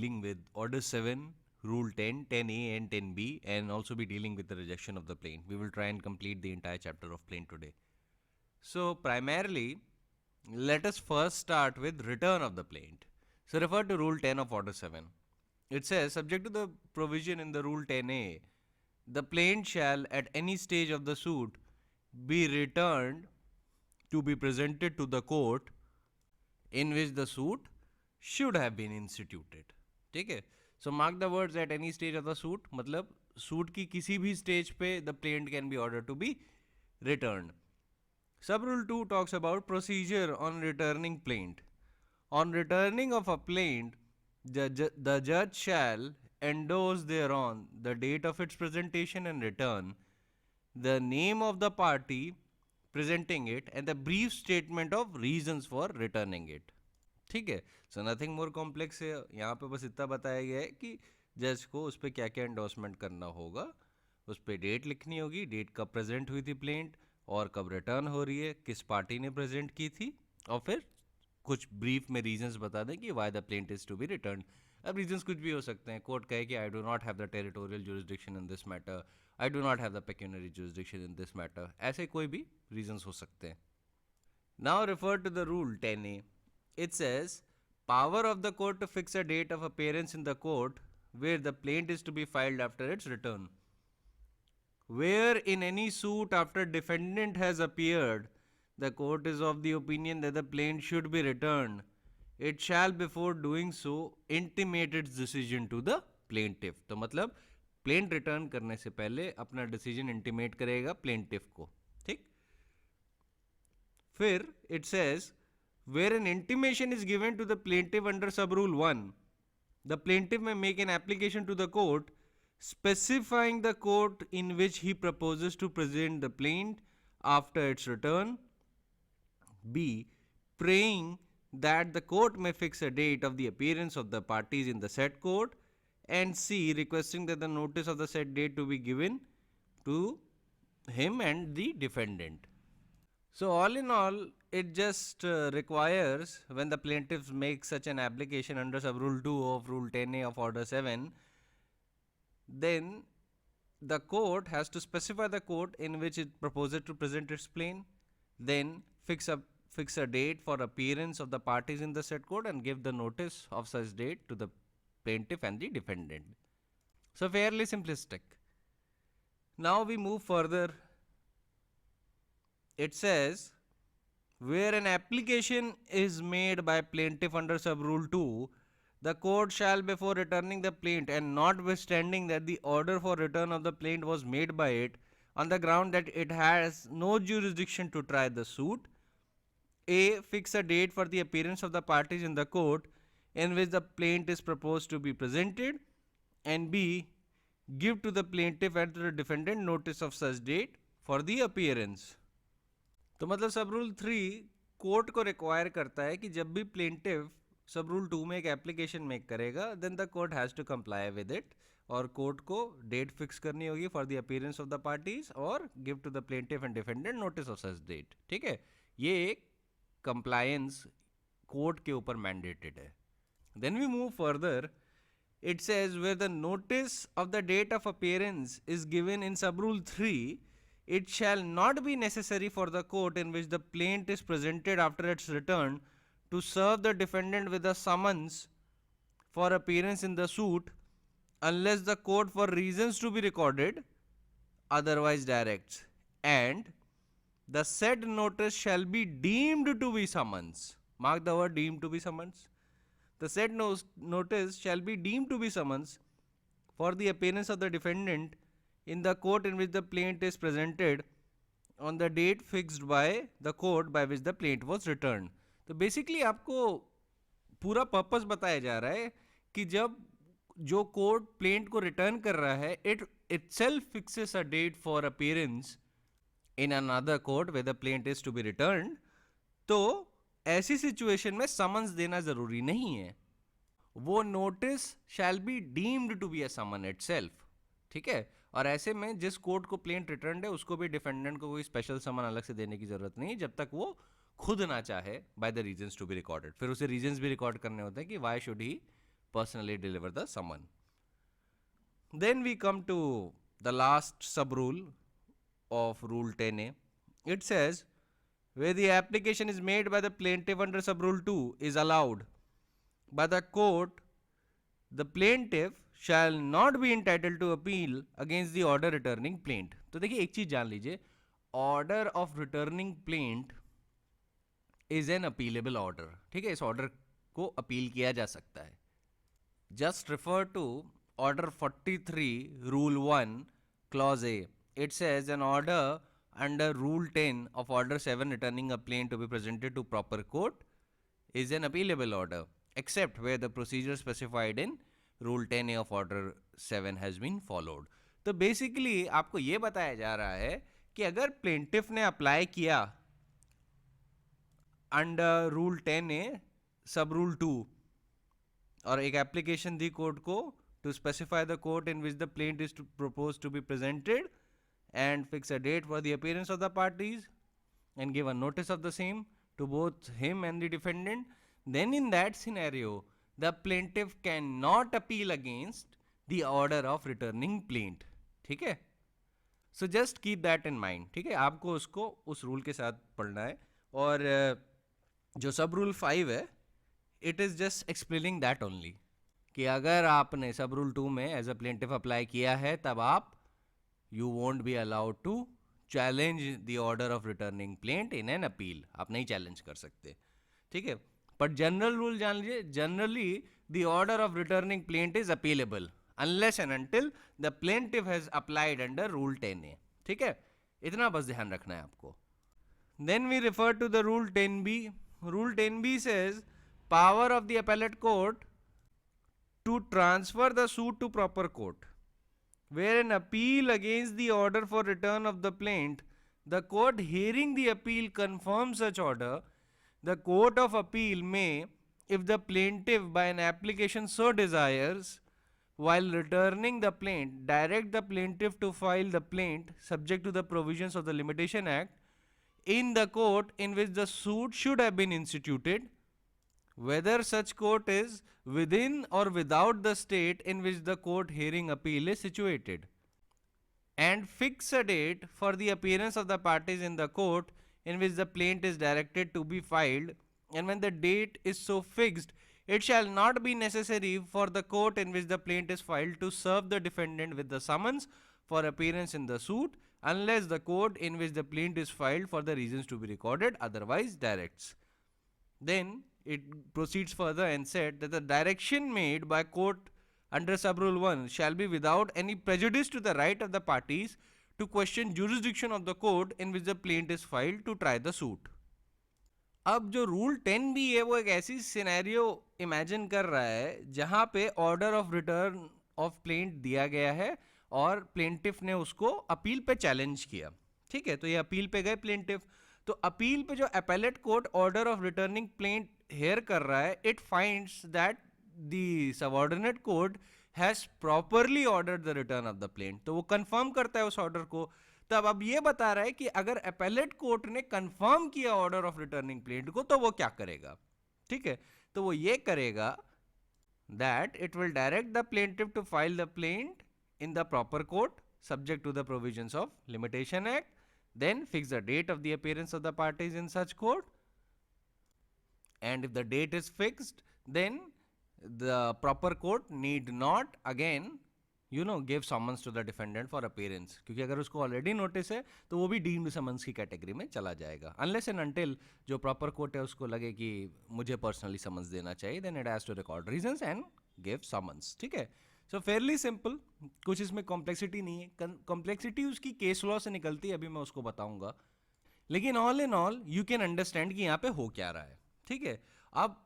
dealing with Order 7, Rule 10, 10A and 10B, and also be dealing with the rejection of the plaint. We will try and complete the entire chapter of plaint today. So primarily, let us first start with return of the plaint. So refer to Rule 10 of Order 7. It says, subject to the provision in the Rule 10A, the plaint shall at any stage of the suit be returned to be presented to the court in which the suit should have been instituted. ठीक है, so mark the words at any stage of the suit, मतलब suit की किसी भी stage पे the plaint can be ordered to be returned. Sub rule 2 talks about procedure on returning plaint. On returning of a plaint, the judge shall endorse thereon the date of its presentation and return, the name of the party presenting it, and the brief statement of reasons for returning it. ठीक है, so nothing more complex है. यहाँ पे बस इतना बताया गया है कि जज को उस पर क्या क्या एंडोर्समेंट करना होगा, उस पर डेट लिखनी होगी, डेट कब प्रेजेंट हुई थी प्लेंट और कब रिटर्न हो रही है, किस पार्टी ने प्रेजेंट की थी, और फिर कुछ ब्रीफ में रीजंस बता दें कि why the plaint is to be return. अब रीजंस कुछ भी हो सकते हैं. कोर्ट कहे कि I do not have the territorial jurisdiction in this matter, I do not have the pecuniary jurisdiction in this matter, ऐसे कोई भी रीजंस हो सकते हैं. Now refer to the rule 10A. It says, power of the court to fix a date of appearance in the court where the plaint is to be filed after its return. Where in any suit after defendant has appeared, the court is of the opinion that the plaint should be returned, it shall before doing so intimate its decision to the plaintiff. तो मतलब plaint return करने से पहले अपना decision intimate करेगा plaintiff को. ठीक, फिर it says, where an intimation is given to the plaintiff under sub rule 1, the plaintiff may make an application to the court specifying the court in which he proposes to present the plaint after its return. B. Praying that the court may fix a date of the appearance of the parties in the said court. And C. Requesting that the notice of the said date to be given to him and the defendant. So all in all, it just requires, when the plaintiff makes such an application under sub rule 2 of rule 10A of order 7, then the court has to specify the court in which it proposes to present its plaint, then fix a date for appearance of the parties in the said court and give the notice of such date to the plaintiff and the defendant. So fairly simplistic. Now we move further. It says, where an application is made by plaintiff under sub rule 2, the court shall, before returning the plaint and notwithstanding that the order for return of the plaint was made by it on the ground that it has no jurisdiction to try the suit, A. Fix a date for the appearance of the parties in the court in which the plaint is proposed to be presented, and B. Give to the plaintiff and to the defendant notice of such date for the appearance. तो मतलब सब rule 3 court को require करता है कि जब भी plaintiff सब रूल 2 में एक एप्लीकेशन मेक करेगा, then the court has to comply with it, और कोर्ट को डेट फिक्स करनी होगी for the appearance of the parties और give to the plaintiff and defendant notice of such date. ठीक है, ये एक कंप्लायंस कोर्ट के ऊपर मैंडेटेड है. Then we move further. It says where the notice of the date of appearance is given in sub rule 3, it shall not be necessary for the court in which the plaint is presented after its return to serve the defendant with a summons for appearance in the suit unless the court, for reasons to be recorded, otherwise directs, and the said notice shall be deemed to be summons. Mark the word deemed to be summons. The said notice shall be deemed to be summons for the appearance of the defendant in the court in which the plaint is presented on the date fixed by the court by which the plaint was returned. तो basically आपको पूरा purpose बताया जा रहा है कि जब जो कोर्ट प्लेंट को रिटर्न कर रहा है, it itself fixes a date for appearance in another court where the plaint is to be returned. तो ऐसी सिचुएशन में समन्स देना जरूरी नहीं है. वो notice shall be deemed to be a summon itself. ठीक है, और ऐसे में जिस कोर्ट को प्लेंट रिटर्न है उसको भी डिफेंडेंट को कोई स्पेशल समन अलग से देने की जरूरत नहीं, जब तक वो खुद ना चाहे by the reasons to be recorded. फिर उसे रीजंस भी रिकॉर्ड करने होते हैं कि why should he personally deliver the summon. Then we come to the last sub rule of Rule 10A. It says, where the application is made by the plaintiff under sub rule 2 is allowed by the court, the plaintiff shall not be entitled to appeal against the order returning plaint. तो देखिए एक चीज जान लीजिए, order of returning plaint is an appealable order. ठीक है, इस order को अपील किया जा सकता है. Just refer to order 43 rule 1 clause A. It says an order under rule 10 of order 7 returning a plaint to be presented to proper court is an appealable order, except where the procedure specified in rule 10A of order 7 has been followed. तो basically आपको ये बताया जा रहा है कि अगर plaintiff ने अप्लाई किया अंडर रूल 10A सब रूल 2 और एक एप्लीकेशन दी कोर्ट को to specify the court in which the plaint is proposed to be presented and fix a date for the appearance of the parties and give a notice of the same to both him and the defendant, then in that scenario the plaintiff cannot appeal against the order of returning plaint. ठीक है, so just keep that in mind. ठीक है, आपको उसको उस rule के साथ पढ़ना है. और जो सब रूल 5 है, it is just explaining that only कि अगर आपने सब रूल 2 में एज अ प्लेंटिफ अप्लाई किया है तब आप you won't be allowed to challenge the order of returning plaint in an appeal. आप नहीं चैलेंज कर सकते. ठीक है, बट जनरल रूल जान लीजिए, generally the order of returning plaint is appealable unless and until the plaintiff has applied under rule 10A. ठीक है, इतना बस ध्यान रखना है आपको. Then we refer to the rule 10B. Rule 10B says power of the appellate court to transfer the suit to proper court. Where an appeal against the order for return of the plaint, the court hearing the appeal confirms such order, the court of appeal may, if the plaintiff by an application so desires, while returning the plaint, direct the plaintiff to file the plaint subject to the provisions of the Limitation Act in the court in which the suit should have been instituted, whether such court is within or without the state in which the court hearing appeal is situated, and fix a date for the appearance of the parties in the court in which the plaint is directed to be filed, and when the date is so fixed, it shall not be necessary for the court in which the plaint is filed to serve the defendant with the summons for appearance in the suit, unless the court in which the plaint is filed for the reasons to be recorded otherwise directs. Then it proceeds further and said that the direction made by court under sub rule 1 shall be without any prejudice to the right of the parties to question jurisdiction of the court in which the plaint is filed to try the suit. अब जो rule 10 भी है वो एक ऐसी scenario imagine कर रहा है जहां पे order of return of plaint दिया गया है और प्लेंटिफ ने उसको अपील पे चैलेंज किया. ठीक है, तो ये अपील पे गए प्लेंटिफ, तो अपील पे जो appellate court order of returning plaint hear कर रहा है, it finds that the subordinate court has properly ordered the return of the plaint. तो वो कंफर्म करता है उस ऑर्डर को. तब अब ये बता रहा है कि अगर अपेलेट कोर्ट ने कंफर्म किया ऑर्डर ऑफ रिटर्निंग प्लेंट को तो वो क्या करेगा. ठीक है, तो वो ये करेगा that it will direct the plaintiff to file the plaint in the proper court subject to the provisions of Limitation Act, then fix the date of the appearance of the parties in such court, and if the date is fixed, then the proper court need not again give summons to the defendant for appearance, क्योंकि अगर उसको already notice है तो वो भी deemed summons की category में चला जाएगा, unless and until जो proper court है उसको लगे कि मुझे personally summons देना चाहिए, then it has to record reasons and give summons. ठीक है, सो फेयरली सिंपल, कुछ इसमें कॉम्प्लेक्सिटी नहीं है. कॉम्प्लेक्सिटी उसकी केस लॉ से निकलती है, अभी मैं उसको बताऊंगा, लेकिन all in all you can understand कि यहाँ पे हो क्या रहा है. ठीक है, अब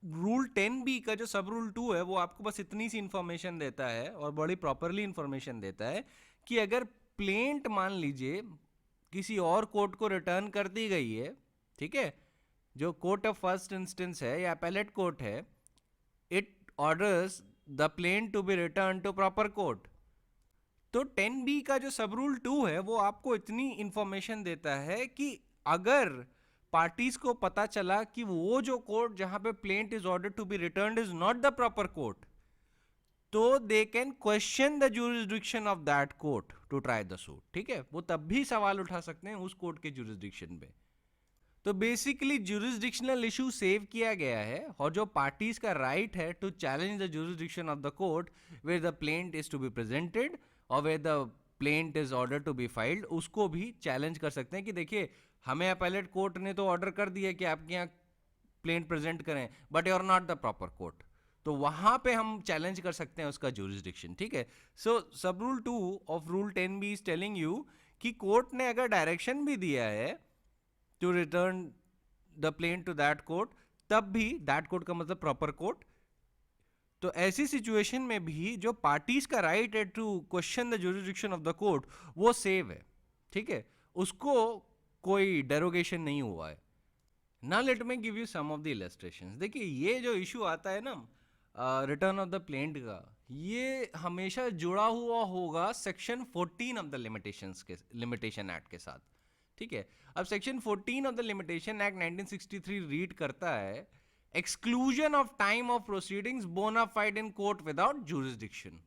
रूल 10B का जो सब रूल 2 है वो आपको बस इतनी सी इंफॉर्मेशन देता है और बड़ी प्रॉपरली इंफॉर्मेशन देता है कि अगर प्लेंट मान लीजिए किसी और कोर्ट को रिटर्न कर दी गई है, ठीक है, जो कोर्ट ऑफ फर्स्ट इंस्टेंस है या अपेलेट कोर्ट है, it orders the plaint to be return to proper court. तो 10B का जो सब रूल 2 है वो आपको इतनी इंफॉर्मेशन देता है कि अगर पार्टीज को पता चला कि वो जो कोर्ट जहां पे plaint is order to be return is not the proper court, तो they can question the jurisdiction of that court to try the suit. ठीक है, वो तब भी सवाल उठा सकते हैं उस कोर्ट के जुरिस्डिक्शन पे। तो बेसिकली जुरिस्डिक्शनल इशू सेव किया गया है, और जो पार्टीज का राइट है to challenge the jurisdiction of the court where the plaint is to be presented और where the plaint is order to be filed, उसको भी चैलेंज कर सकते हैं कि देखिए हमें अपीलेट कोर्ट ने तो ऑर्डर कर दिया कि आपके यहाँ प्लेंट प्रेजेंट करें, but you are not the proper court, तो वहां पे हम चैलेंज कर सकते हैं उसका जुरिस्डिक्शन। ठीक है, so sub rule 2 of rule 10B is telling you कि कोर्ट ने अगर डायरेक्शन भी दिया है to return the plain to that court, तब भी दैट कोर्ट का मतलब प्रॉपर कोर्ट, तो ऐसी सिचुएशन में भी जो पार्टीज का राइट है to question the jurisdiction of the court वो सेव है। ठीक है, उसको कोई डेरोगेशन नहीं हुआ है। ना let me give you some of the illustrations. देखिए ये जो इशू आता है ना रिटर्न ऑफ द प्लेंट का, ये हमेशा जुड़ा हुआ होगा section 14 of the limitation act के साथ। ठीक है, अब section 14 of the limitation act 1963 read करता है exclusion of time of proceedings bona fide in court without jurisdiction.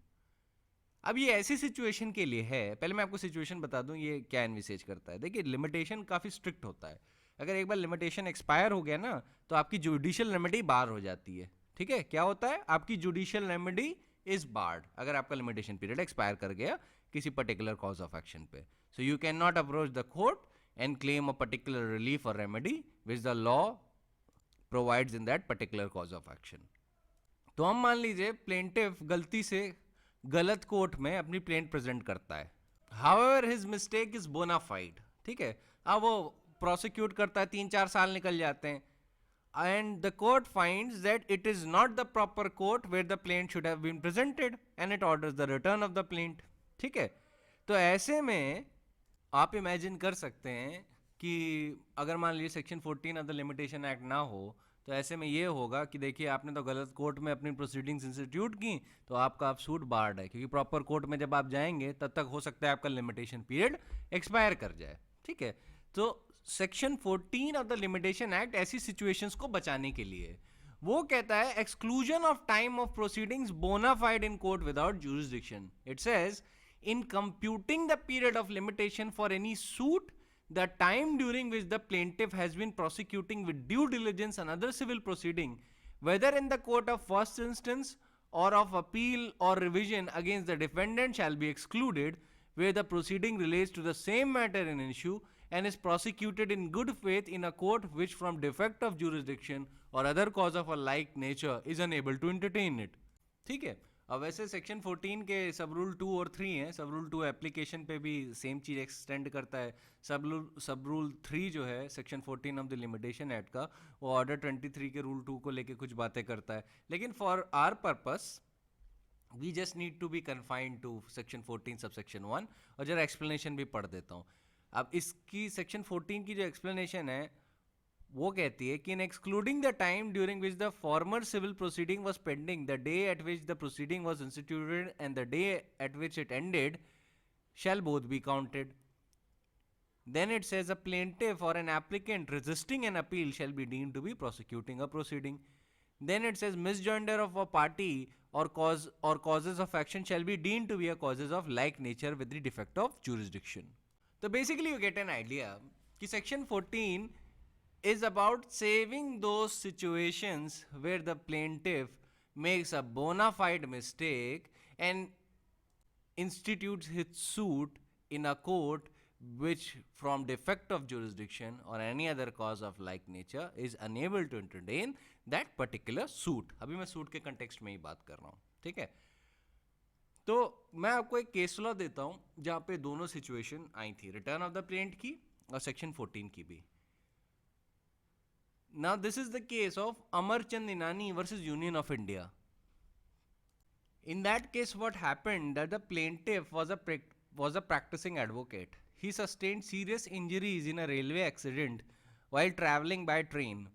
अब ये ऐसी सिचुएशन के लिए है, पहले मैं आपको सिचुएशन बता दूं ये क्या एनविसेज करता है। देखिए लिमिटेशन काफी स्ट्रिक्ट होता है, अगर एक बार लिमिटेशन एक्सपायर हो गया ना तो आपकी जुडिशियल रेमेडी बार हो जाती है। ठीक है, क्या होता है, आपकी जुडिशियल रेमेडी इज बार्ड अगर आपका लिमिटेशन पीरियड एक्सपायर कर गया किसी पर्टिकुलर कॉज ऑफ एक्शन पे। So you can not approach the court and claim a particular relief or remedy which the law provides in that particular cause of action. तो हम मान लीजिए plaintiff गलती से गलत कोर्ट में अपनी प्लेंट प्रेजेंट करता है, however his mistake is bona fide। ठीक है, अब वो प्रोसिक्यूट करता है, 3-4 साल निकल जाते हैं, and the court finds that it is not the proper court where the plaint should have been presented and it orders the return of the plaint। ठीक है, तो ऐसे में आप इमेजिन कर सकते हैं कि अगर मान लीजिए section 14 of the limitation act ना हो तो ऐसे में ये होगा कि देखिए आपने तो गलत कोर्ट में अपनी प्रोसीडिंग्स इंस्टीट्यूट की, तो आपका आप सूट बार्ड है, क्योंकि प्रॉपर कोर्ट में जब आप जाएंगे तब तक हो सकता है आपका लिमिटेशन पीरियड एक्सपायर कर जाए। ठीक है, तो section 14 of the limitation act ऐसी सिचुएशंस को बचाने के लिए वो कहता है exclusion of time of proceedings bona fide in court without jurisdiction. It says in computing the period of limitation for any suit, the time during which the plaintiff has been prosecuting with due diligence another civil proceeding, whether in the court of first instance or of appeal or revision against the defendant, shall be excluded, where the proceeding relates to the same matter in issue and is prosecuted in good faith in a court which from defect of jurisdiction or other cause of a like nature is unable to entertain it। ठीक है, अब वैसे section 14 के सब rule 2 और 3 हैं, सब rule 2 application पे भी सेम चीज़ एक्सटेंड करता है। सब रूल 3 जो है section 14 of the limitation act का, वो ऑर्डर 23 के रूल 2 को लेके कुछ बातें करता है, लेकिन for our purpose we just need to be confined to section 14 sub section 1। और जरा एक्सप्लेनेशन भी पढ़ देता हूँ। अब इसकी सेक्शन 14 की जो एक्सप्लेनेशन है वो कहती है कि in excluding the time during which the former civil proceeding was pending, the day at which the proceeding was instituted and the day at which it ended shall both be counted. Then it says a plaintiff or an applicant resisting an appeal shall be deemed to be prosecuting a proceeding. Then it says misjoinder of a party or causes of action shall be deemed to be a causes of like nature with the defect of jurisdiction. So basically you get an idea कि section 14 is about saving those situations where the plaintiff makes a bona fide mistake and institutes his suit in a court which from defect of jurisdiction or any other cause of like nature is unable to entertain that particular suit। अभी मैं suit के context में ही बात कर रहा हूँ। ठीक है, तो मैं आपको एक केस लॉ देता हूँ जहाँ पे दोनों सिचुएशन आई थी, रिटर्न ऑफ द प्लेंट की और सेक्शन 14 की भी। Now this is the case of Amarchand Inani versus Union of India. In that case, what happened that the plaintiff was a practicing advocate. He sustained serious injuries in a railway accident while traveling by train.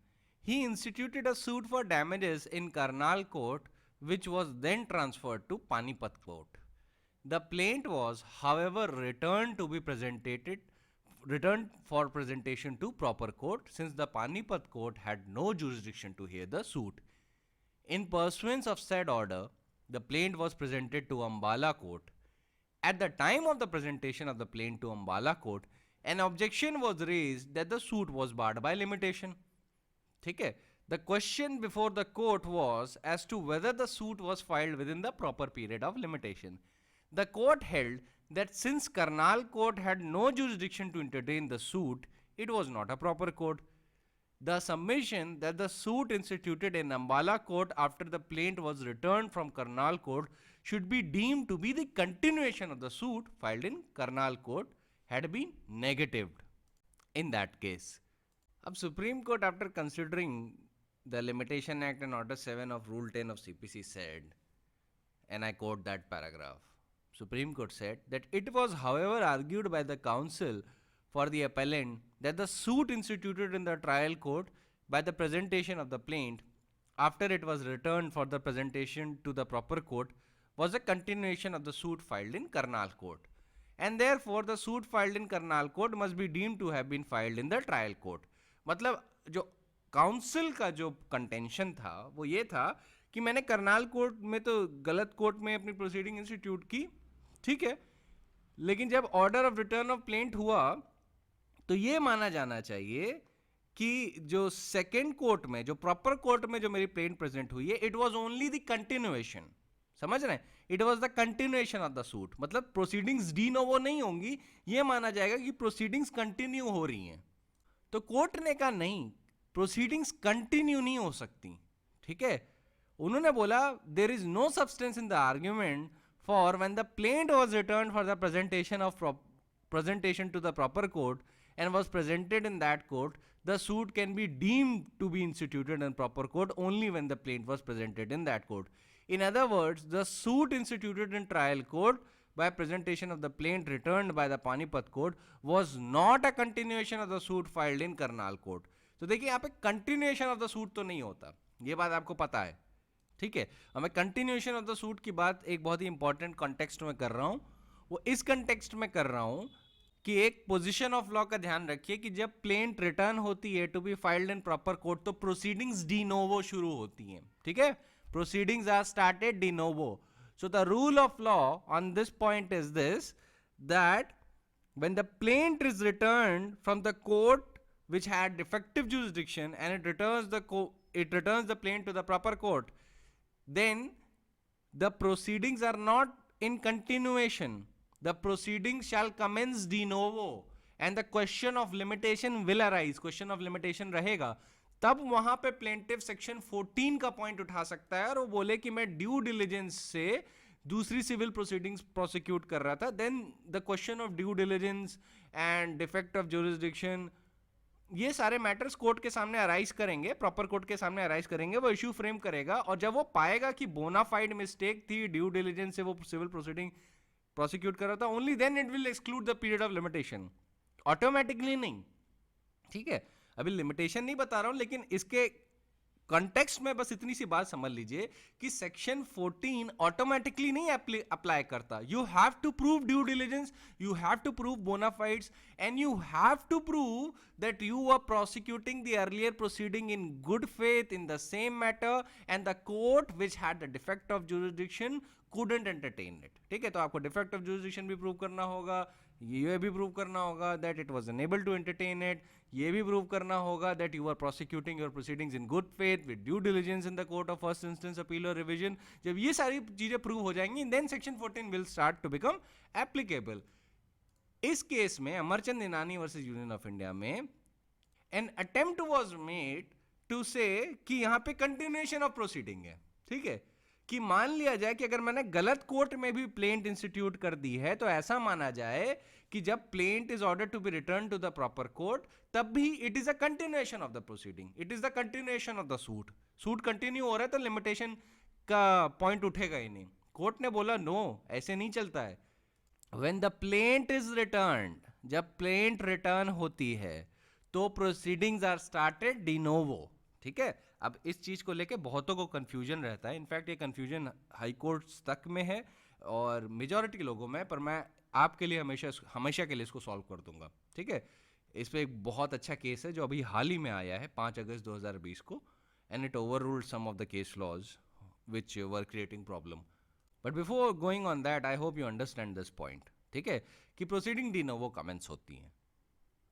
He instituted a suit for damages in Karnal court, which was then transferred to Panipat court. The plaint was, however, returned to be presented returned for presentation to proper court, since the Panipat court had no jurisdiction to hear the suit. In pursuance of said order, the plaint was presented to Ambala court. At the time of the presentation of the plaint to Ambala court, an objection was raised that the suit was barred by limitation. ठीक है? The question before the court was as to whether the suit was filed within the proper period of limitation. The court held that since Karnal court had no jurisdiction to entertain the suit, it was not a proper court. The submission that the suit instituted in Ambala court after the plaint was returned from Karnal court should be deemed to be the continuation of the suit filed in Karnal court had been negatived in that case. Ab Supreme Court, after considering the Limitation Act and Order 7 of Rule 10 of CPC, said, and I quote that paragraph, Supreme Court said that it was however argued by the counsel for the appellant that the suit instituted in the trial court by the presentation of the plaint after it was returned for the presentation to the proper court was a continuation of the suit filed in Karnal court, and therefore the suit filed in Karnal court must be deemed to have been filed in the trial court. मतलब जो council का जो contention था वो ये था कि मैंने करनाल कोर्ट में तो गलत कोर्ट में अपनी प्रोसीडिंग इंस्टीट्यूट की, ठीक है, लेकिन जब order of return of plaint हुआ तो ये माना जाना चाहिए कि जो सेकेंड कोर्ट में, जो प्रॉपर कोर्ट में जो मेरी प्लेंट प्रेजेंट हुई है, it was only the continuation. समझ रहे हैं? It was the continuation of the suit. मतलब प्रोसीडिंग्स डी नोवो नहीं होंगी, ये माना जाएगा कि प्रोसीडिंग्स कंटिन्यू हो रही हैं. तो कोर्ट ने कहा नहीं, प्रोसीडिंग्स कंटिन्यू नहीं हो सकती. ठीक है, उन्होंने बोला there is no substance in the argument for when the plaint was returned for the presentation to the proper court and was presented in that court, the suit can be deemed to be instituted in proper court only when the plaint was presented in that court. In other words, the suit instituted in trial court by presentation of the plaint returned by the Panipat court was not a continuation of the suit filed in Karnal court. तो देखिए यहाँ पे continuation of the suit तो नहीं होता, ये बात आपको पता है. ठीक है, और मैं कंटिन्यूएशन ऑफ द सूट की बात एक बहुत ही इंपॉर्टेंट कॉन्टेक्स्ट में कर रहा हूँ. वो इस कंटेक्स्ट में कर रहा हूँ कि एक पोजीशन ऑफ लॉ का ध्यान रखिए कि जब प्लेंट रिटर्न होती है to be filed in proper court तो प्रोसीडिंग्स डी नोवो शुरू होती हैं. ठीक है, proceedings are started de novo. So the rule of law on this point is this, that when the plaint is returned from the court which had defective jurisdiction and it returns the plaint to the proper court, then the proceedings are not in continuation. The proceedings shall commence de novo and the question of limitation will arise. Question of limitation रहेगा. तब वहां पे plaintiff section 14 का point उठा सकता है और वो बोले कि मैं ड्यू डिलिजेंस से दूसरी सिविल प्रोसीडिंग्स प्रोसिक्यूट कर रहा था. Then the question of due diligence and defect of jurisdiction, ये सारे मैटर्स कोर्ट के सामने अराइज करेंगे, प्रॉपर कोर्ट के सामने अराइज करेंगे. वो इश्यू फ्रेम करेगा और जब वो पाएगा कि बोनाफाइड मिस्टेक थी, ड्यू डिलिजेंस से वो सिविल प्रोसीडिंग प्रोसिक्यूट कर रहा था, only then it will exclude the period of limitation. Automatically नहीं. ठीक है, अभी लिमिटेशन नहीं बता रहा हूं, लेकिन इसके कॉन्टेक्स्ट में बस इतनी सी बात समझ लीजिए कि सेक्शन 14 ऑटोमेटिकली नहीं अप्लाई करता. You have to prove due diligence, you have to prove bona fides and you have to prove that you are prosecuting the earlier proceeding in good faith in the same matter and the court which had the defect of jurisdiction couldn't entertain it. ठीक है, तो आपको defect of jurisdiction भी prove करना होगा, ये भी prove करना होगा that it was unable to entertain it, ये भी प्रूव करना होगा that you are prosecuting your proceedings in good faith with due diligence in the court of first instance appeal और रिवीजन. जब ये सारी चीजें प्रूव हो जाएंगी then section 14 will start to become applicable. इस केस में अमरचंद निनानी वर्सेस यूनियन ऑफ इंडिया में an attempt was made to say कि यहां पे कंटिन्यूएशन ऑफ प्रोसीडिंग है. ठीक है, कि मान लिया जाए कि अगर मैंने गलत कोर्ट में भी प्लेंट इंस्टीट्यूट कर दी है तो ऐसा माना जाए कि जब plaint is order to be return to the proper court तब भी it is a continuation of the proceeding, it is the continuation of the suit. Suit continue हो रहा है तो लिमिटेशन का पॉइंट उठेगा ही नहीं. कोर्ट ने बोला नो, ऐसे नहीं चलता है. When the plaint is return, जब प्लेंट रिटर्न होती है तो proceedings are started de novo. ठीक है, अब इस चीज को लेके बहुतों को कंफ्यूजन रहता है. इनफैक्ट ये कंफ्यूजन हाई कोर्ट्स तक में है और मेजॉरिटी के लोगों में, पर मैं आपके लिए हमेशा के लिए इसको सॉल्व कर दूंगा. ठीक है, इस पे एक बहुत अच्छा केस है जो अभी हाल ही में आया है 5 अगस्त 2020 को, and it overruled some of the case laws which were creating problem. But before going on that, I hope you understand this point. ठीक है कि proceeding de novo commence होती हैं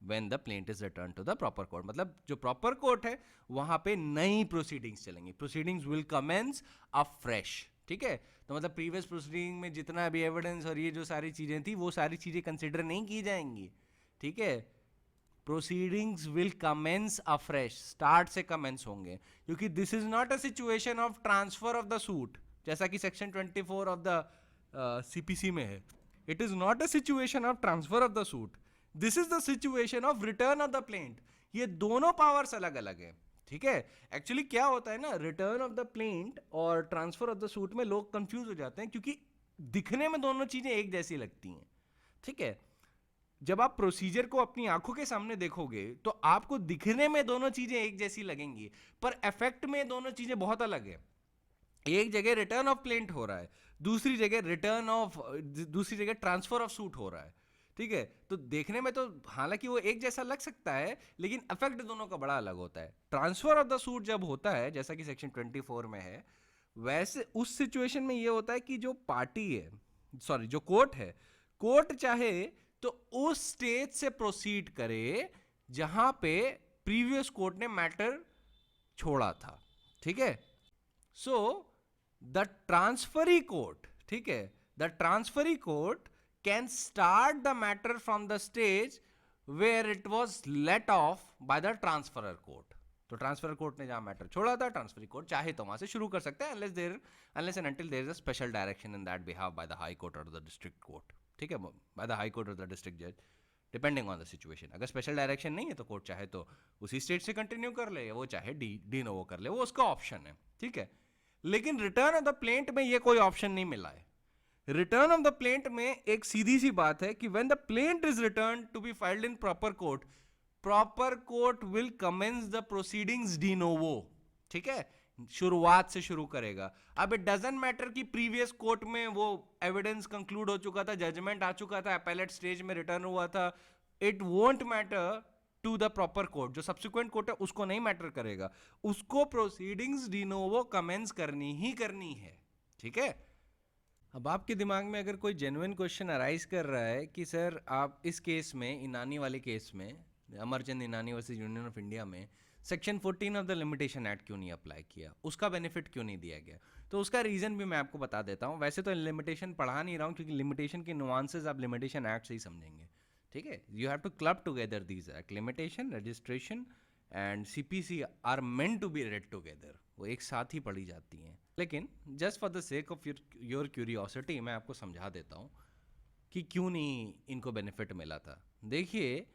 when the plaint is returned to the proper court. मतलब जो proper court है वहां पे नई proceedings चलेंगी. Proceedings will commence afresh. ठीक है, तो मतलब प्रीवियस प्रोसीडिंग में जितना भी एविडेंस और ये जो सारी चीजें थी वो सारी चीजें कंसिडर नहीं की जाएंगी. ठीक है, proceedings will commence afresh, start से कमेंस होंगे, क्योंकि this is not a situation of transfer of the suit जैसा कि सेक्शन 24 ऑफ द सीपीसी में है. It is not a situation of transfer of the suit, this is the situation of return of the plaint. ये दोनों powers अलग अलग है. ठीक है, एक्चुअली क्या होता है ना, रिटर्न ऑफ द प्लेंट और ट्रांसफर ऑफ द सूट में लोग कंफ्यूज हो जाते हैं क्योंकि दिखने में दोनों चीजें एक जैसी लगती हैं. ठीक है, जब आप प्रोसीजर को अपनी आंखों के सामने देखोगे तो आपको दिखने में दोनों चीजें एक जैसी लगेंगी, पर इफेक्ट में दोनों चीजें बहुत अलग है. एक जगह रिटर्न ऑफ प्लेंट हो रहा है, दूसरी जगह ट्रांसफर ऑफ सूट हो रहा है. ठीक है, तो देखने में तो हालांकि वो एक जैसा लग सकता है, लेकिन इफेक्ट दोनों का बड़ा अलग होता है. ट्रांसफर ऑफ द सूट जब होता है जैसा कि सेक्शन 24 में है, वैसे उस सिचुएशन में ये होता है कि जो पार्टी है, सॉरी जो कोर्ट है, कोर्ट चाहे तो उस स्टेज से प्रोसीड करे जहां पे प्रीवियस कोर्ट ने मैटर छोड़ा था. ठीक है, सो द ट्रांसफरी कोर्ट, ठीक है, the transferee court can start the matter from the stage where it was left off by the transferor court. तो ट्रांसफर कोर्ट ने जहां मैटर छोड़ा था, ट्रांसफरी कोर्ट चाहे तो वहां से शुरू कर सकता है, unless and until there is a special direction in that behalf by the high court or the district court. ठीक है, बाय द हाई कोर्ट और द डिस्ट्रिक्ट जज, डिपेंडिंग ऑन द सिचुएशन. अगर स्पेशल डायरेक्शन नहीं है तो court चाहे तो उसी स्टेट से कंटिन्यू कर ले, या वो चाहे डी नोवो कर ले, वो उसका ऑप्शन है. ठीक है, लेकिन रिटर्न ऑफ द प्लेंट में ये कोई ऑप्शन नहीं मिला है. रिटर्न ऑफ द प्लेंट में एक सीधी सी बात है कि when the plaint is return to be filed in proper court will commence the proceedings de novo. ठीक है, शुरुआत से शुरू करेगा. अब इट डजंट मैटर कि प्रीवियस कोर्ट में वो एविडेंस कंक्लूड हो चुका था, जजमेंट आ चुका था, अपीलेट स्टेज में रिटर्न हुआ था. It won't matter to the proper court. जो सब्सिक्वेंट कोर्ट है उसको नहीं मैटर करेगा, उसको प्रोसीडिंग्स डी नोवो कमेंस करनी ही करनी है. ठीक है, अब आपके दिमाग में अगर कोई जेन्युइन क्वेश्चन अराइज कर रहा है कि सर आप इस केस में, इनानी वाले केस में, Amarchand Inani versus Union of India में section 14 of the limitation Act क्यों नहीं अप्लाई किया, उसका बेनिफिट क्यों नहीं दिया गया, तो उसका रीजन भी मैं आपको बता देता हूँ. वैसे तो लिमिटेशन पढ़ा नहीं रहा हूँ क्योंकि लिमिटेशन के नुआंसेस आप लिमिटेशन एक्ट से ही समझेंगे. ठीक है, you have to club together these act. Limitation, registration and CPC are meant to be read together, वो एक साथ ही पढ़ी जाती हैं. लेकिन just for the sake of your curiosity मैं आपको समझा देता हूँ कि क्यों नहीं इनको बेनिफिट मिला था. देखिए,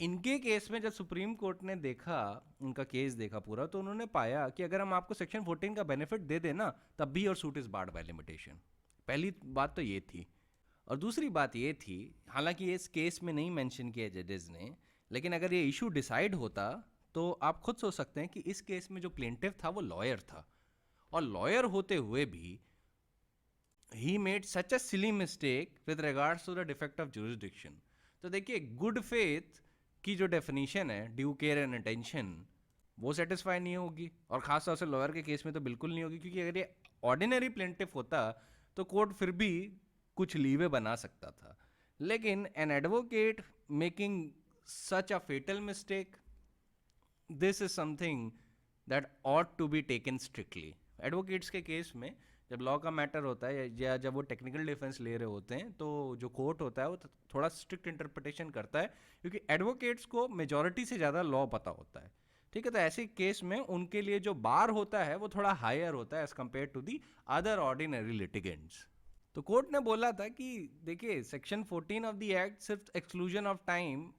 इनके केस में जब सुप्रीम कोर्ट ने देखा, उनका केस देखा पूरा, तो उन्होंने पाया कि अगर हम आपको सेक्शन 14 का बेनिफिट दे देना तब भी your suit is barred by limitation. पहली बात तो ये थी. और दूसरी बात ये थी, हालांकि ये इस केस में नहीं मेंशन किया जजेस ने, लेकिन अगर ये इशू डिसाइड होता तो आप खुद सोच सकते हैं कि इस केस में जो प्लेंटिफ था वो लॉयर था, और लॉयर होते हुए भी he made such a silly mistake with regards to the defect of jurisdiction. तो देखिए, गुड फेथ की जो डेफिनेशन है, ड्यू केयर एंड अटेंशन, वो सेटिस्फाई नहीं होगी, और खासतौर से लॉयर के केस में तो बिल्कुल नहीं होगी, क्योंकि अगर ये ऑर्डिनरी प्लेंटिफ होता तो कोर्ट फिर भी कुछ लीवे बना सकता था. लेकिन an advocate making such a fatal mistake, this is something that ought to be taken strictly. Advocates के केस में जब लॉ का मैटर होता है या जब वो टेक्निकल डिफेंस ले रहे होते हैं, तो जो कोर्ट होता है वो थोड़ा स्ट्रिक्ट इंटरप्रिटेशन करता है, क्योंकि एडवोकेट्स को मेजॉरिटी से ज़्यादा लॉ पता होता है. ठीक है, तो ऐसे केस में उनके लिए जो बार होता है वो थोड़ा हायर होता है as compare to the other ordinary litigants. तो कोर्ट ने बोला था कि देखिए, सेक्शन 14 ऑफ द एक्ट सिर्फ एक्सक्लूजन ऑफ टाइम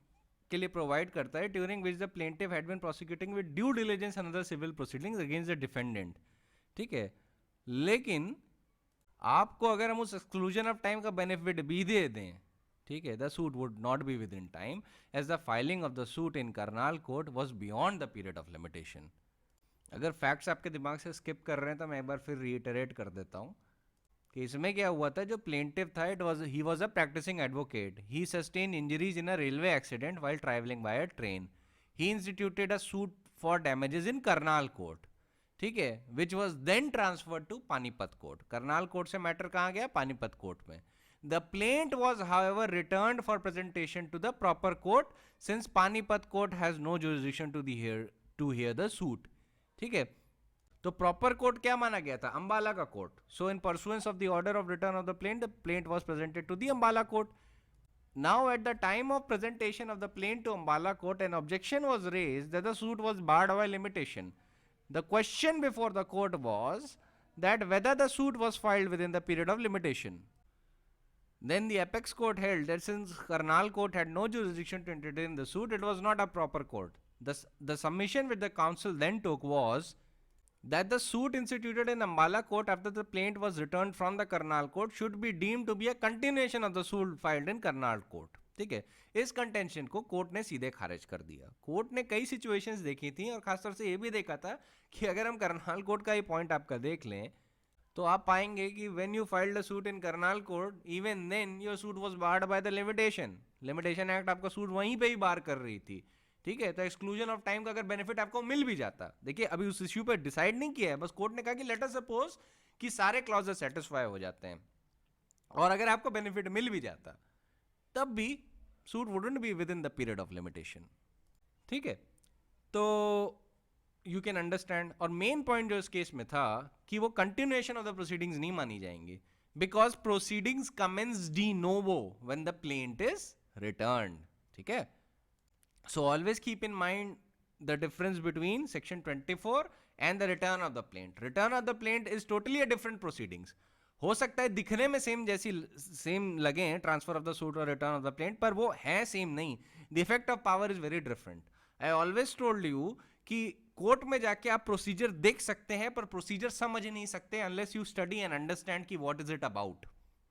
के लिए प्रोवाइड करता है, during which the plaintiff had been prosecuting with due diligence and other civil proceedings against the defendant. ठीक है, लेकिन आपको अगर हम उस एक्सक्लूजन ऑफ टाइम का बेनिफिट भी दे दें, ठीक है, the suit would not be within time as the filing of the suit in Karnal court was beyond the period of limitation. अगर फैक्ट्स आपके दिमाग से स्किप कर रहे हैं तो मैं एक बार फिर रीइटरेट कर देता हूँ केस में क्या हुआ था, जो प्लेंटिफ था, he was a practising advocate, he sustain injuries in a railway accident while travelling by a train, he instituted a suit for damages in Karnal court, ठीक है, which was then transferred to Panipat court. Karnal court से matter कहाँ गया, Panipat court में। The plaint was however returned for presentation to the proper court since Panipat court has no jurisdiction to hear the suit, ठीक है। तो proper court क्या माना गया था, अंबाला का court. So in pursuance of the order of return of the plaint was presented to the Ambala court. Now, at the time of presentation of the plaint to Ambala court, an objection was raised that the suit was barred by limitation. The question before the court was that whether the suit was filed within the period of limitation. Then the apex court held that since Karnal court had no jurisdiction to entertain the suit, it was not a proper court. The submission which the counsel then took was that the suit instituted in Ambala court after the plaint was returned from the Karnal court should be deemed to be a continuation of the suit filed in Karnal court, ठीक है। इस contention को court ने सीधे खारिज कर दिया। Court ने कई सिचुएशंस देखी थी और खासतौर से ये भी देखा था कि अगर हम करनाल कोर्ट का ये पॉइंट आपका देख लें तो आप पाएंगे कि when you filed a suit in Karnal court, even then your suit was barred by the limitation act आपका सूट वहीं पे ही बार कर रही थी, ठीक है। तो एक्सक्लूजन ऑफ टाइम का अगर बेनिफिट आपको मिल भी जाता, देखिए अभी उस इश्यू पे डिसाइड नहीं किया है, बस कोर्ट ने कहा कि लेट अस सपोज कि सारे क्लॉजेस सेटिस्फाई हो जाते हैं और अगर आपको बेनिफिट मिल भी जाता तब भी suit wouldn't be with in the period of limitation, ठीक है। तो यू कैन अंडरस्टैंड। और मेन पॉइंट जो इस केस में था कि वो कंटिन्यूएशन ऑफ द प्रोसीडिंग्स नहीं मानी जाएंगी because proceedings commence de novo when the plaint is return, ठीक है। So always keep in mind the difference between section 24 and the return of the plaint. Return of the plaint is totally a different proceedings. हो सकता है दिखने में same लगे हैं transfer of the suit और रिटर्न ऑफ द प्लेंट, पर वो है सेम नहीं। The effect of power is very different. I always told you कि कोर्ट में जाके आप प्रोसीजर देख सकते हैं पर प्रोसीजर समझ नहीं सकते unless you study and understand कि व्हाट इज इट अबाउट,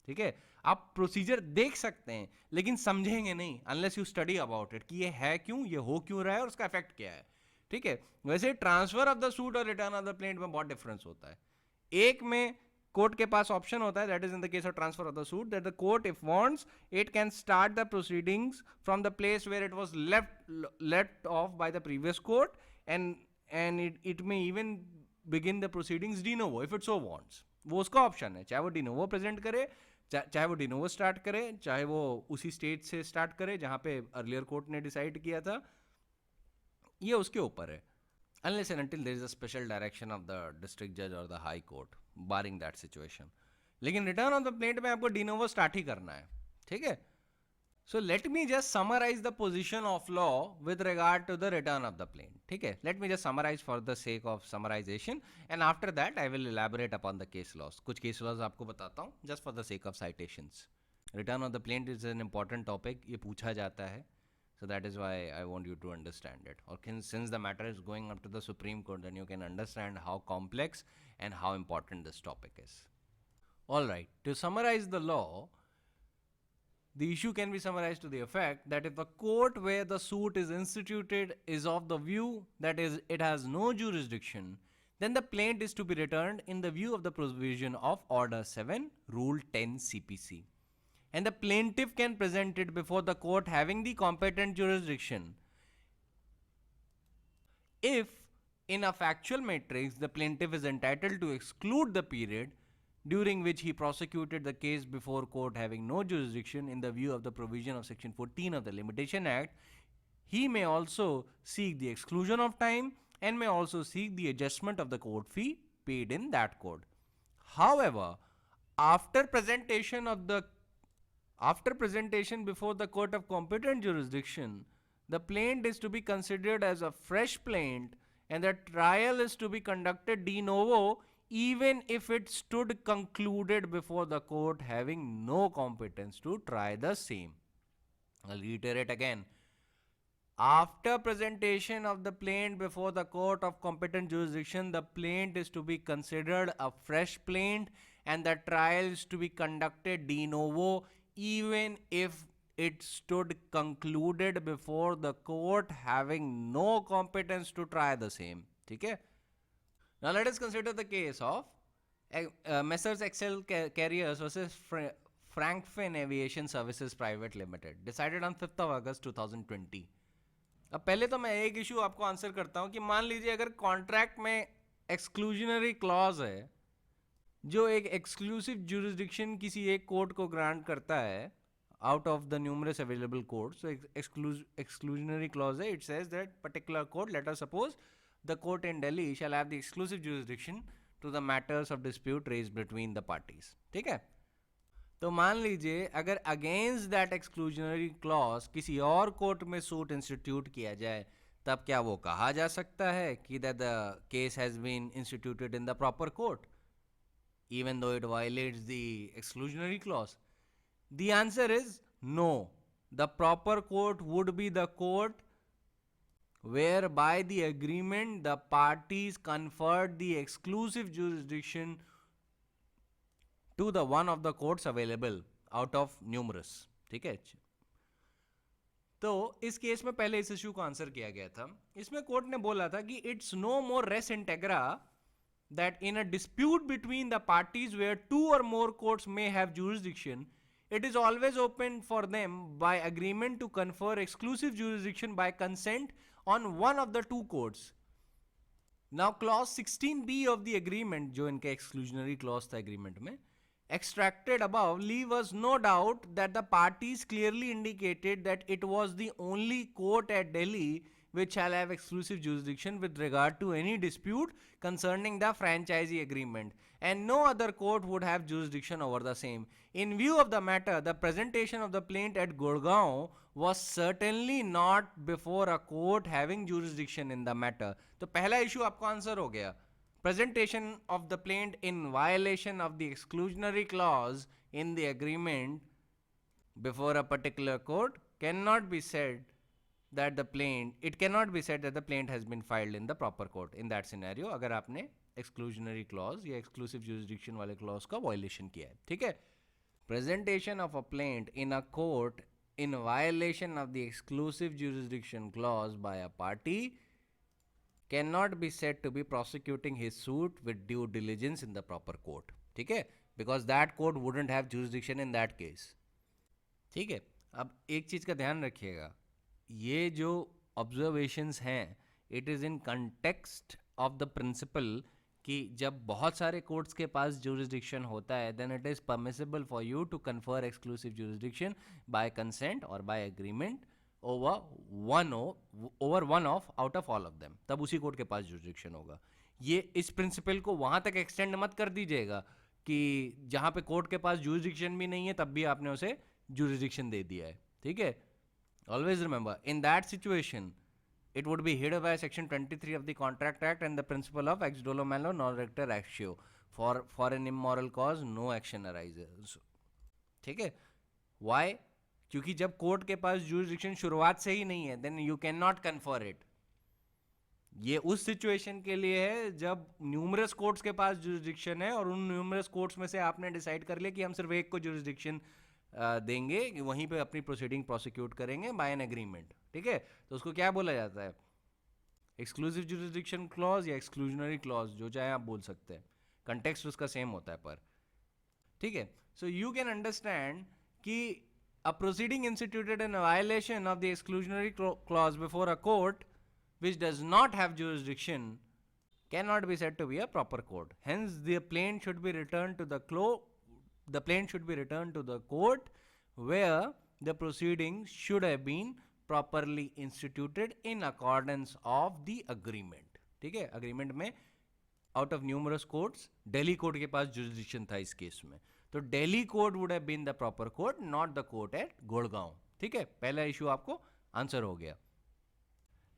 ठीक है। आप प्रोसीजर देख सकते हैं लेकिन समझेंगे नहीं unless you study about it कि ये है क्यों, ये हो क्यों रहा है और उसका इफेक्ट क्या है, ठीक है। वैसे ट्रांसफर ऑफ द सूट और रिटर्न ऑफ द प्लेंट में बहुत डिफरेंस होता है। एक में कोर्ट के पास ऑप्शन होता है, that is in the case of transfer of the suit, that the court if wants it can start the proceedings from the place where it was left off by the previous court and it may even begin the proceedings de novo if it so wants. वो उसका option है, चाहे वो de novo present करे, चाहे वो de novo start करे, चाहे वो उसी स्टेज से स्टार्ट करे जहां पे अर्लियर कोर्ट ने डिसाइड किया था, ये उसके ऊपर है। Unless and until there is a special direction of the district जज और the high court barring that situation. लेकिन रिटर्न ऑफ द प्लेंट में आपको डिनोवो स्टार्ट ही करना है, ठीक है। So let me just summarize the position of law with regard to the return of the plaint. ठीक है, let me just summarize for the sake of summarization and after that I will elaborate upon the case laws. कुछ case laws आपको बताता हूँ just for the sake of citations. Return of the plaint is an important topic. ये पूछा जाता है, so that is why I want you to understand it. Or since the matter is going up to the Supreme Court, then you can understand how complex and how important this topic is. All right, to summarize the law. The issue can be summarized to the effect that if the court where the suit is instituted is of the view that it has no jurisdiction, then the plaint is to be returned in the view of the provision of Order 7, Rule 10 CPC. And the plaintiff can present it before the court having the competent jurisdiction. If, in a factual matrix, the plaintiff is entitled to exclude the period during which he prosecuted the case before court having no jurisdiction in the view of the provision of section 14 of the Limitation Act, he may also seek the exclusion of time and may also seek the adjustment of the court fee paid in that court. However, after presentation before the court of competent jurisdiction, the plaint is to be considered as a fresh plaint and the trial is to be conducted de novo even if it stood concluded before the court having no competence to try the same. I'll reiterate again. After presentation of the plaint before the court of competent jurisdiction, the plaint is to be considered a fresh plaint and the trial is to be conducted de novo even if it stood concluded before the court having no competence to try the same. Okay? Now let us consider the case of Messrs. Excel Carriers versus Frankfin Aviation Services Private Limited, decided on 5th of August 2020. अब पहले तो मैं एक issue आपको answer करता हूं कि मान लीजिए अगर कॉन्ट्रैक्ट में एक्सक्लूजनरी क्लॉज है जो एक एक्सक्लूसिव जुरिस्डिक्शन किसी एक कोर्ट को ग्रांट करता है out of the numerous available courts. So exclusionary clause it says that particular court, let us suppose the court in Delhi shall have the exclusive jurisdiction to the matters of dispute raised between the parties. ठीक है, तो मान लीजिए अगर against that exclusionary clause किसी और court में suit institute किया जाए तब क्या वो कहा जा सकता है कि that the case has been instituted in the proper court even though it violates the exclusionary clause? The answer is no. The proper court would be the court where by the agreement the parties conferred the exclusive jurisdiction to the one of the courts available out of numerous. ठीक है, तो इस case में पहले इस issue को answer किया गया था. इसमें कोर्ट ने बोला था कि it's no more res integra that in a dispute between the parties where two or more courts may have jurisdiction, it is always open for them by agreement to confer exclusive jurisdiction by consent on one of the two courts. Now clause 16b of the agreement, जो इनका exclusionary clause था agreement में, extracted above leave us no doubt that the parties clearly indicated that it was the only court at Delhi which shall have exclusive jurisdiction with regard to any dispute concerning the franchisee agreement, and no other court would have jurisdiction over the same. In view of the matter, the presentation of the plaint at Gurgaon was certainly not before a court having jurisdiction in the matter. तो पहला issue आपको answer हो गया. Presentation of the plaint in violation of the exclusionary clause in the agreement before a particular court cannot be said that the plaint has been filed in the proper court. In that scenario, अगर आपने exclusionary clause या exclusive jurisdiction वाले clause का violation किया है, ठीक है? Presentation of a plaint in a court in violation of the exclusive jurisdiction clause by a party cannot be said to be prosecuting his suit with due diligence in the proper court. ठीक है? Because that court wouldn't have jurisdiction in that case. ठीक है, अब एक चीज का ध्यान रखिएगा, ये जो ऑब्जर्वेशंस हैं it is in context of the principle कि जब बहुत सारे कोर्ट्स के पास जुरिस्डिक्शन होता है then it is permissible for you to confer exclusive jurisdiction by consent और by agreement over one of out of all of them, तब उसी कोर्ट के पास जुरिस्डिक्शन होगा. ये इस प्रिंसिपल को वहाँ तक एक्सटेंड मत कर दीजिएगा कि जहाँ पे कोर्ट के पास जुरिस्डिक्शन भी नहीं है तब भी आपने उसे जुरिस्डिक्शन दे दिया है. ठीक है, always remember, in that situation, it would be hid by section 23 of the Contract Act and the principle of ex dolo malo non rector actio. For an immoral cause, no action arises. ठीक है, why? क्योंकि जब court के पास jurisdiction शुरुआत से ही नहीं है, then you cannot confer it. ये उस सिचुएशन के लिए है जब न्यूमरस कोर्ट्स के पास jurisdiction है और उन न्यूमरस कोर्ट्स में से आपने डिसाइड कर लिया कि हम सिर्फ एक को jurisdiction देंगे, वहीं पे अपनी प्रोसीडिंग प्रोसिक्यूट करेंगे बाय एन एग्रीमेंट. ठीक है, तो उसको क्या बोला जाता है? एक्सक्लूसिव जुरिस्डिक्शन क्लॉज या एक्सक्लूजनरी क्लॉज, जो चाहे आप बोल सकते हैं, कंटेक्स्ट उसका सेम होता है पर. ठीक है, सो यू कैन अंडरस्टैंड कि a proceeding instituted in violation of the exclusionary clause before a court which does not have jurisdiction cannot be said to be a proper court. Hence the plaint should be returned to the court where the proceedings should have been properly instituted in accordance of the agreement. ठीक है, agreement में out of numerous courts Delhi court के पास jurisdiction था इस case में, तो Delhi court would have been the proper court, not the court at Gurgaon. ठीक है, पहला इशू आपको आंसर हो गया.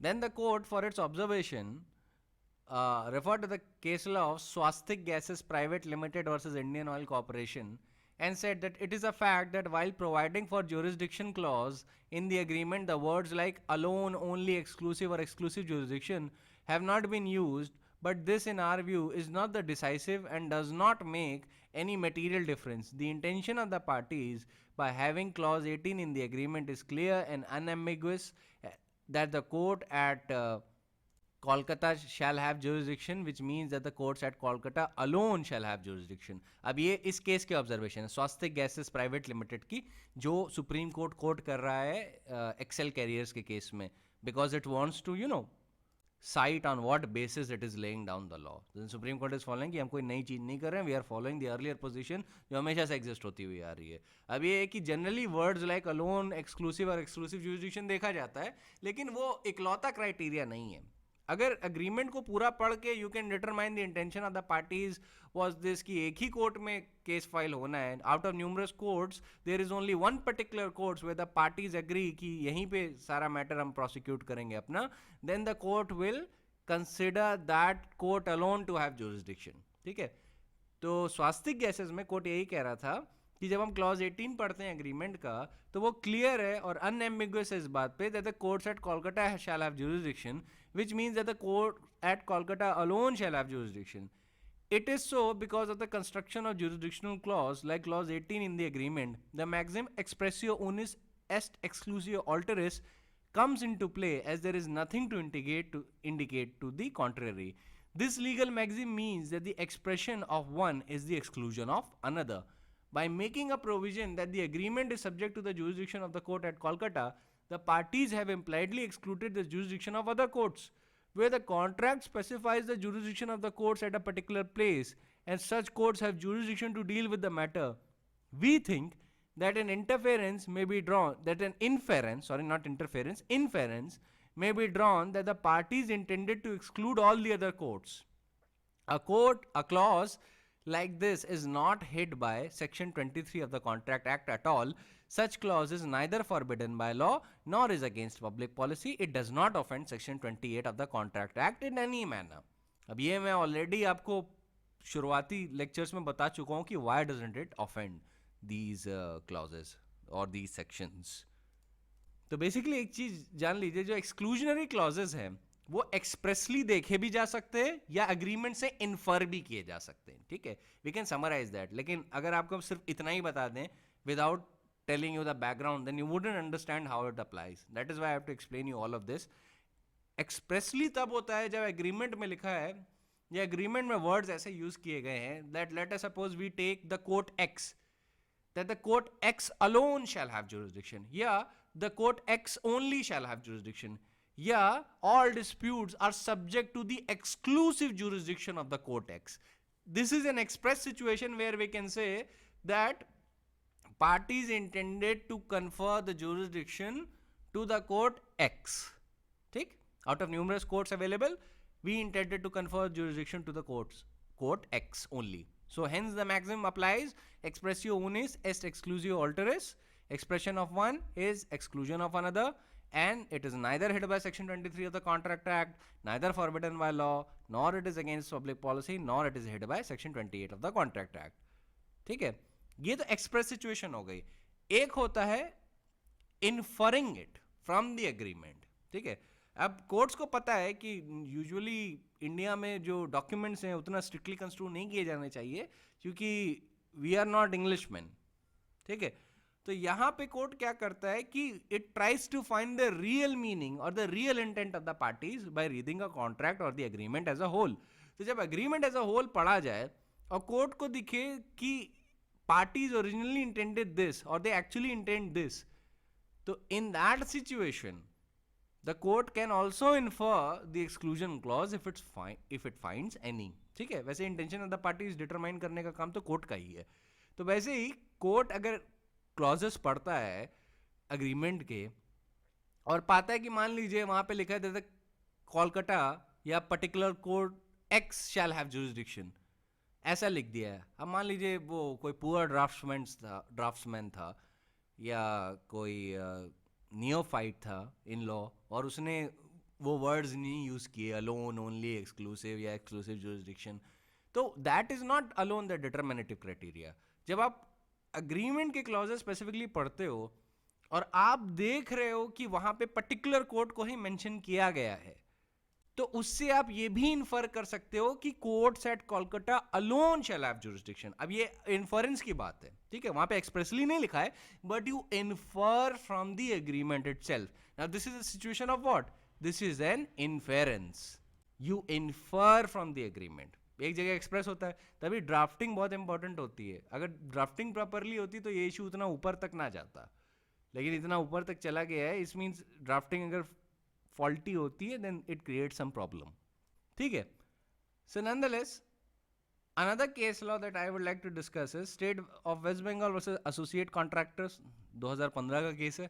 Then the court, for its observation, referred to the case law of Swastik Gases Private Limited versus Indian Oil Corporation and said that it is a fact that while providing for jurisdiction clause in the agreement, the words like alone, only, exclusive or exclusive jurisdiction have not been used, but this in our view is not the decisive and does not make any material difference. The intention of the parties by having clause 18 in the agreement is clear and unambiguous, that the court at Kolkata shall have jurisdiction, which means that the courts at Kolkata alone shall have jurisdiction. अब ये इस case के observation है स्वास्तिक gases private limited की, जो supreme court court कर रहा है एक्सेल कैरियर्स के केस में, because it wants to cite on what basis it is laying down the law. Then Supreme Court is following कि हम कोई नई चीज़ नहीं कर रहे हैं, we are following the earlier position जो हमेशा से exist होती हुई आ रही है. अब ये है कि generally words like alone, exclusive और exclusive jurisdiction देखा जाता है, लेकिन वो इकलौता क्राइटेरिया नहीं है. अगर अग्रीमेंट को पूरा पढ़ के you can determine the intention of the parties was this कि एक ही कोर्ट में केस फाइल होना है. Out of numerous courts there is only one particular courts where the parties agree कि यहीं पे सारा मैटर हम प्रोसिक्यूट करेंगे अपना, then the court will consider that court alone to have jurisdiction. ठीक है, तो स्वास्तिक गैसेस में कोर्ट यही कह रहा था कि जब हम क्लॉज 18 पढ़ते हैं एग्रीमेंट का तो वो क्लियर है और अनएम्बिगुअस है इस बात पे that the courts at Kolkata shall have jurisdiction, which means that the court at Kolkata alone shall have jurisdiction. It is so because of the construction of jurisdictional clause like clause 18 in the agreement. The maxim expressio unis est exclusio alteris comes into play as there is nothing to indicate to the contrary. This legal maxim means that the expression of one is the exclusion of another. By making a provision that the agreement is subject to the jurisdiction of the court at Kolkata, the parties have impliedly excluded the jurisdiction of other courts. Where the contract specifies the jurisdiction of the courts at a particular place and such courts have jurisdiction to deal with the matter, we think that an inference may be drawn that the parties intended to exclude all the other courts. A clause like this is not hid by section 23 of the Contract Act at all. Such clause is neither forbidden by law nor is against public policy. It does not offend section 28 of the Contract Act in any manner. अब ये मैं already आपको शुरुआती lectures में बता चुका हूँ कि why doesn't it offend these clauses or these sections. तो बेसिकली एक चीज जान लीजिए, जो एक्सक्लूजनरी क्लॉजेस हैं वो एक्सप्रेसली देखे भी जा सकते हैं या अग्रीमेंट से इन्फर भी किए जा सकते हैं. ठीक है, वी कैन समराइज दैट. लेकिन अगर आपको सिर्फ इतना ही बता दें without telling you the background, then you wouldn't understand how it applies. That is why I have to explain you all of this. Expressly तब होता है जब agreement में लिखा है या agreement में words ऐसे use किए गए हैं that let us suppose we take the court X, that the court X alone shall have jurisdiction. Yeah, the court X only shall have jurisdiction. Yeah, all disputes are subject to the exclusive jurisdiction of the court X. This is an express situation where we can say that parties intended to confer the jurisdiction to the court X. ठीक, out of numerous courts available, we intended to confer jurisdiction to the court X only. So hence the maxim applies. Expressio unis est exclusio alteris. Expression of one is exclusion of another, and it is neither hid by section 23 of the Contract Act, neither forbidden by law, nor it is against public policy, nor it is hid by section 28 of the Contract Act. ठीक है, ये तो express situation हो गई. एक होता है इन्फरिंग it from the agreement. ठीक है, अब कोर्ट्स को पता है कि यूजुअली इंडिया में जो डॉक्यूमेंट्स हैं उतना स्ट्रिक्टली कंस्ट्रू नहीं किए जाने चाहिए क्योंकि वी आर नॉट इंग्लिशमैन. ठीक है, तो यहाँ पे कोर्ट क्या करता है कि it tries to find the real meaning और the real intent of the parties by reading a contract और the agreement as a whole. तो जब एग्रीमेंट एज अ होल पढ़ा जाए और कोर्ट को दिखे कि parties originally intended this or they actually intend this, so in that situation the court can also infer the exclusion clause if it finds any. ठीक है, वैसे intention of the parties determine करने का काम तो कोर्ट का ही है. तो वैसे ही कोर्ट अगर clauses पढ़ता है agreement के और पाता है कि मान लीजिए वहां पे लिखा है कोलकाता या particular court X shall have jurisdiction, ऐसा लिख दिया है. अब मान लीजिए वो कोई पुअर ड्राफ्ट्समैन था या कोई नियोफाइट था इन लॉ और उसने वो वर्ड्स नहीं यूज़ किए अलोन, ओनली, एक्सक्लूसिव या एक्सक्लूसिव जुरिसडिक्शन, तो that is not alone the determinative criteria. जब आप अग्रीमेंट के क्लॉजेस स्पेसिफिकली पढ़ते हो और आप देख रहे हो कि वहाँ पे पर्टिकुलर कोर्ट को ही मेंशन किया गया है, तो उससे आप ये भी इन्फर कर सकते हो कि courts at Kolkata alone shall have jurisdiction. अब ये इन्फरेंस की बात है. ठीक है, वहां पे एक्सप्रेसली नहीं लिखा है but you infer from the agreement itself. Now this is a situation of what? This is an inference. You infer from the agreement, एक जगह एक्सप्रेस होता है, तभी ड्राफ्टिंग बहुत इंपॉर्टेंट होती है। अगर ड्राफ्टिंग प्रॉपरली होती तो ये इशू उतना ऊपर तक ना जाता, लेकिन इतना ऊपर तक चला गया है, इस मीन्स ड्राफ्टिंग अगर फॉल्टी होती है then it create some problem, ठीक है। So nonetheless another case law that I would like to discuss is State of West Bengal versus Associate Contractors, 2015 का केस है।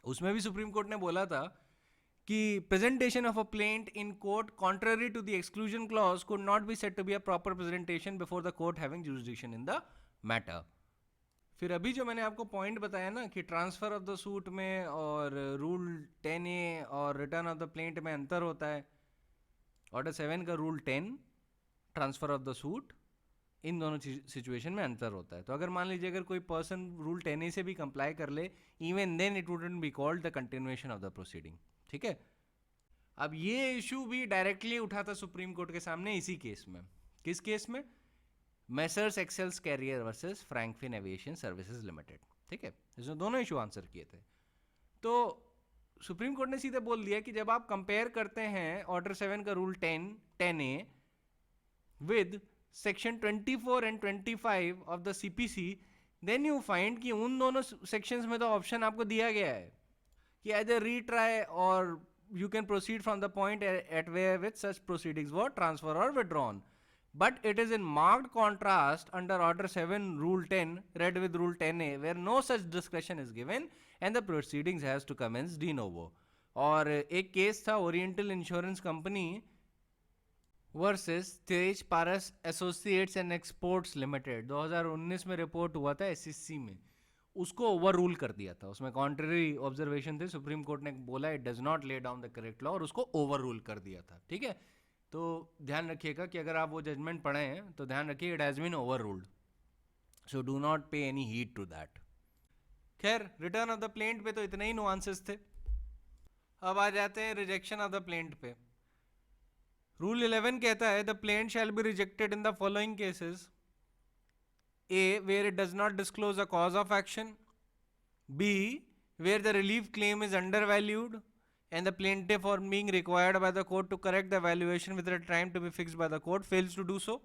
उसमें भी सुप्रीम कोर्ट ने बोला था कि presentation of a plaint in court contrary to the exclusion clause could not be said to be a proper presentation before the court having jurisdiction in the matter। फिर अभी जो मैंने आपको पॉइंट बताया ना कि ट्रांसफर ऑफ द सूट में और रूल 10A और रिटर्न ऑफ द प्लेंट में अंतर होता है, ऑर्डर 7 का rule 10 transfer of the suit, इन दोनों सिचुएशन में अंतर होता है। तो अगर मान लीजिए अगर कोई पर्सन रूल 10A से भी कंप्लाई कर ले, even then it wouldn't be called the continuation of the proceeding, ठीक है। अब ये इशू भी डायरेक्टली उठा था सुप्रीम कोर्ट के सामने इसी केस में। किस केस में? Messrs Excels Career versus Frankfinn Aviation Services Limited, ठीक है। इसमें दोनों इशू आंसर किए थे। तो सुप्रीम कोर्ट ने सीधे बोल दिया कि जब आप कंपेयर करते हैं ऑर्डर 7 का rule 10A with section 24 and 25 of the CPC, then you find कि उन दोनों सेक्शंस में तो ऑप्शन आपको दिया गया है कि either retry or you can proceed from the point at where with such proceedings were transferred or withdrawn. But it is in marked contrast under Order 7 Rule 10 read with Rule 10A where no such discretion is given and the proceedings has to commence de novo. और एक case था oriental insurance company versus Tej Paras associates and exports limited, 2019 में report हुआ था SCC में, उसको over rule कर दिया था। उसमें कॉन्ट्ररी ऑब्जर्वेशन थे, सुप्रीम कोर्ट ने बोला it does not lay down the correct law और उसको ओवर रूल कर दिया था, ठीक है। तो ध्यान रखिएगा कि अगर आप वो जजमेंट पढ़े हैं तो ध्यान रखिए it has been overruled, so do not pay any heed to that. खैर रिटर्न ऑफ द प्लेंट पे तो इतने ही नुआंसेस थे। अब आ जाते हैं रिजेक्शन ऑफ द प्लेंट पे। रूल 11 कहता है the plaint shall be rejected in the following cases: A, where it does not disclose a cause of action; B, where the relief claim is undervalued and the plaintiff, or being required by the court to correct the valuation within a time to be fixed by the court, fails to do so;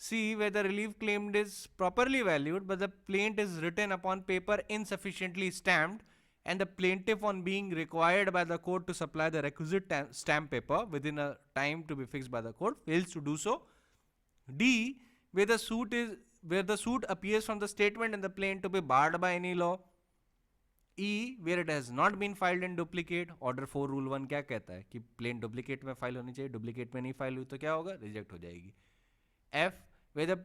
C, where the relief claimed is properly valued but the plaint is written upon paper insufficiently stamped and the plaintiff, on being required by the court to supply the requisite stamp paper within a time to be fixed by the court, fails to do so; D, where the suit appears from the statement and the plaint to be barred by any law; E, where it has not been filed in duplicate. Order 4 Rule 1 क्या कहता है कि plane duplicate में file होनी चाहिए, duplicate में नहीं file हुई तो क्या होगा? रिजेक्ट हो जाएगी। F, where the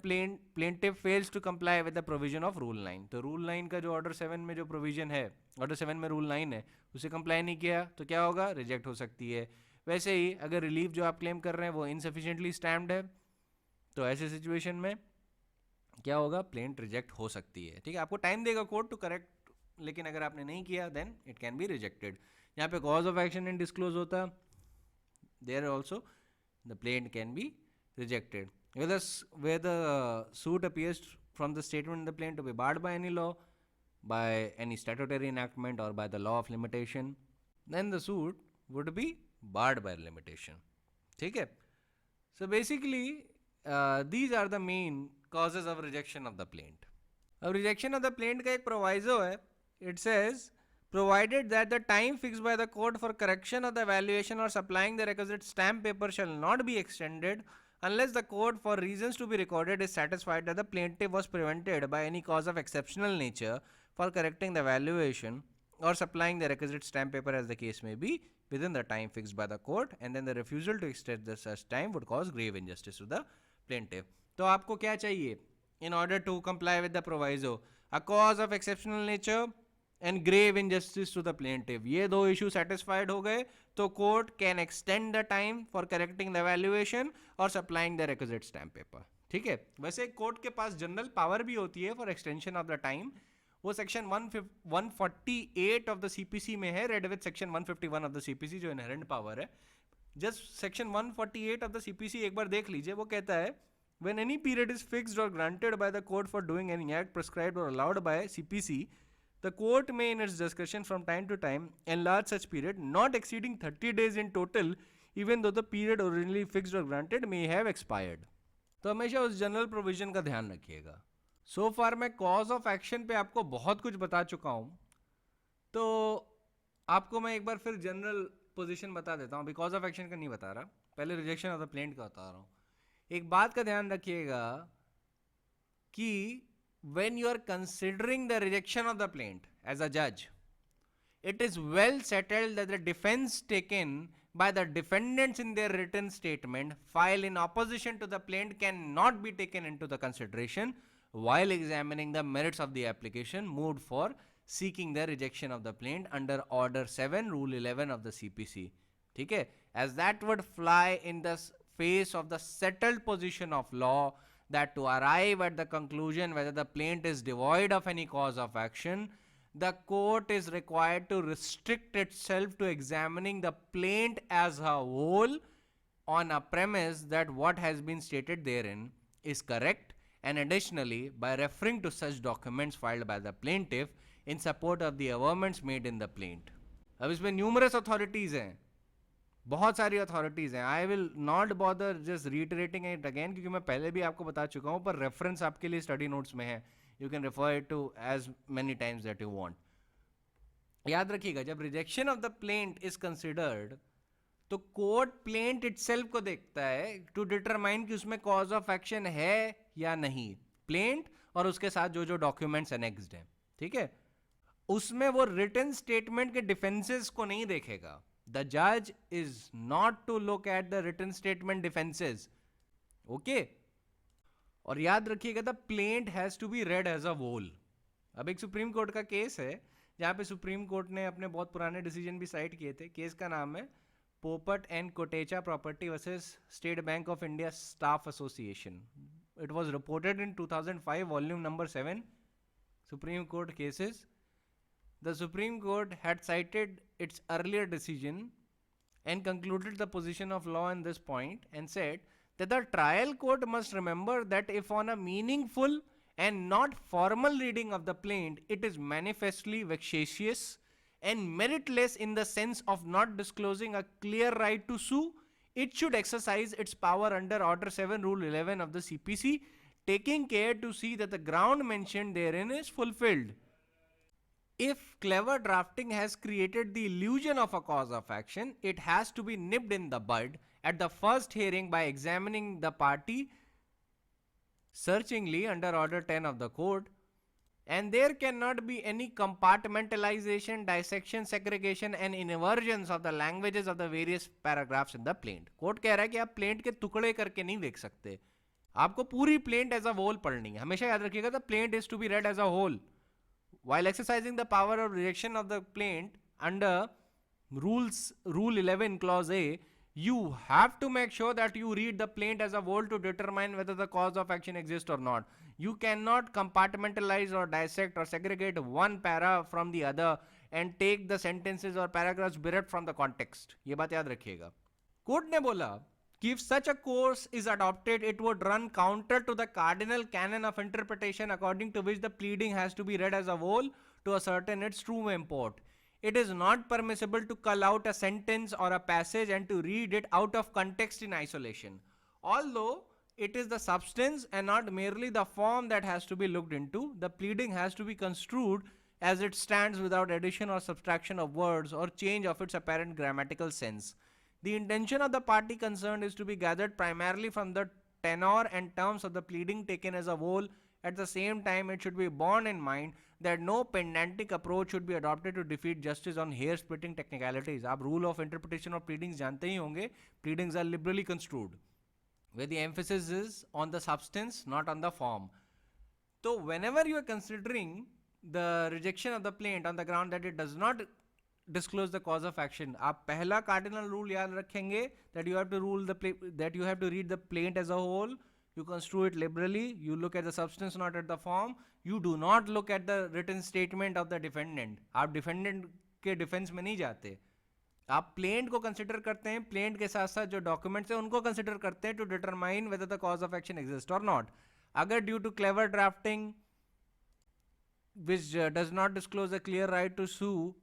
plaintiff fails to comply with the provision of Rule 9. तो Rule 9 का जो Order 7 में जो provision है, Order 7 में Rule 9 है, उसे comply नहीं किया तो क्या होगा? रिजेक्ट हो सकती है। वैसे ही अगर रिलीफ जो आप क्लेम कर रहे हैं वो insufficiently stamped है तो ऐसे सिचुएशन में क्या होगा? प्लेंट रिजेक्ट हो सकती है, ठीक है। आपको टाइम देगा कोर्ट टू करेक्ट, लेकिन अगर आपने नहीं किया then it can be rejected. यहाँ पे कॉज ऑफ एक्शन इन डिस्क्लोज होता, there also the plaint can be rejected. where the suit appears from the statement in the plaint to be barred by any law, by any statutory enactment or by the law of limitation, then the suit would be barred by limitation, ठीक है। So basically these are the main causes of rejection of the plaint. अब rejection of the plaint का एक proviso है, it says provided that the time fixed by the court for correction of the valuation or supplying the requisite stamp paper shall not be extended unless the court, for reasons to be recorded, is satisfied that the plaintiff was prevented by any cause of exceptional nature for correcting the valuation or supplying the requisite stamp paper as the case may be within the time fixed by the court, and then the refusal to extend the such time would cause grave injustice to the plaintiff. तो आपको क्या चाहिए in order to comply with the proviso? A cause of exceptional nature and grave injustice to the plaintiff. ये दो issue satisfied हो गए तो court can extend the time for correcting the valuation or supplying the requisite stamp paper, ठीक है। वैसे court के पास general power भी होती है for extension of the time, वो सेक्शन 148 ऑफ द सीपीसी में है, read with section 151 of the CPC जो इनहेरेंट पावर है। Just section 148 of the CPC एक बार देख लीजिए, वो कहता है when any period is fixed or granted by the court for doing any act prescribed or allowed by CPC, the court may in its discretion from time to time enlarge such period not exceeding 30 days in total even though the period originally fixed or granted may have expired. तो हमेशा उस general provision का ध्यान रखिएगा. सो फार मैं cause of action पे आपको बहुत कुछ बता चुका हूं, तो आपको मैं एक बार फिर जनरल पोजीशन बता देता हूं. बिकॉज ऑफ एक्शन का नहीं बता रहा, पहले रिजेक्शन ऑफ द प्लेंट का बता रहा हूं. एक बात का ध्यान रखिएगा कि when you are considering the rejection of the plaint as a judge, it is well settled that the defense taken by the defendants in their written statement filed in opposition to the plaint cannot be taken into the consideration while examining the merits of the application moved for seeking the rejection of the plaint under order 7 rule 11 of the CPC. ठीक है, as that would fly in the face of the settled position of law that to arrive at the conclusion whether the plaint is devoid of any cause of action, the court is required to restrict itself to examining the plaint as a whole on a premise that what has been stated therein is correct, and additionally by referring to such documents filed by the plaintiff in support of the averments made in the plaint. अब इसमें numerous authorities हैं, बहुत सारी authorities हैं. I will not bother just reiterating it again, क्योंकि मैं पहले भी आपको बता चुका हूं, पर रेफरेंस आपके लिए स्टडी नोट्स में है. You can refer it to as many times that you want. याद रखिएगा, जब rejection of the plaint is considered तो कोर्ट प्लेंट इटसेल्फ को देखता है टू डिटरमाइन कि उसमें कॉज ऑफ एक्शन है या नहीं. प्लेंट और उसके साथ जो जो डॉक्यूमेंट्स एनेक्स्ड हैं, ठीक है, उसमें वो रिटन स्टेटमेंट के डिफेंसेस को नहीं देखेगा. The judge is not to look at the written statement defenses. Okay? और याद रखिएगा, the plaint has to be read as a whole. अब एक सुप्रीम कोर्ट का केस है जहां पे सुप्रीम कोर्ट ने अपने बहुत पुराने डिसीजन भी साइट किए थे. केस का नाम है पोपट and Kotecha property versus state bank of India staff association. It was reported in 2005 volume number 7 supreme court cases. The Supreme Court had cited its earlier decision and concluded the position of law in this point and said that the trial court must remember that if on a meaningful and not formal reading of the plaint it is manifestly vexatious and meritless in the sense of not disclosing a clear right to sue, it should exercise its power under Order 7 Rule 11 of the CPC, taking care to see that the ground mentioned therein is fulfilled. If clever drafting has created the illusion of a cause of action, it has to be nipped in the bud at the first hearing by examining the party searchingly under Order 10 of the Code, and there cannot be any compartmentalization, dissection, segregation and inversions of the languages of the various paragraphs in the plaint. Court कह रहा है कि आप plaint के टुकड़े करके नहीं देख सकते, आपको पूरी प्लेंट एज अ होल पढ़नी है. हमेशा याद रखिएगा, the plaint is to be read as a whole. While exercising the power of rejection of the plaint under Rule 11 Clause A, you have to make sure that you read the plaint as a whole to determine whether the cause of action exists or not. You cannot compartmentalize or dissect or segregate one para from the other and take the sentences or paragraphs bereft from the context. ये बात याद रखिएगा. Court ने बोला कि if such a course is adopted, it would run counter to the cardinal canon of interpretation according to which the pleading has to be read as a whole to ascertain its true import. It is not permissible to cull out a sentence or a passage and to read it out of context in isolation. Although it is the substance and not merely the form that has to be looked into, the pleading has to be construed as it stands without addition or subtraction of words or change of its apparent grammatical sense. The intention of the party concerned is to be gathered primarily from the tenor and terms of the pleading taken as a whole. At the same time, it should be borne in mind that no pedantic approach should be adopted to defeat justice on hair-splitting technicalities. आप rule of interpretation of pleadings जानते ही होंगे. Pleadings are liberally construed, where the emphasis is on the substance, not on the form. So whenever you are considering the rejection of the plaint on the ground that it does not disclose the cause of action, आप पहला cardinal rule याद रखेंगे that you have to read the plaint as a whole. You construe it liberally. You look at the substance, not at the form. You do not look at the written statement of the defendant. आप defendant के defense में नहीं जाते. आप plaint को consider करते हैं. plaint के साथ साथ जो documents हैं उनको consider करते हैं to determine whether the cause of action exists or not. अगर due to clever drafting which does not disclose a clear right to sue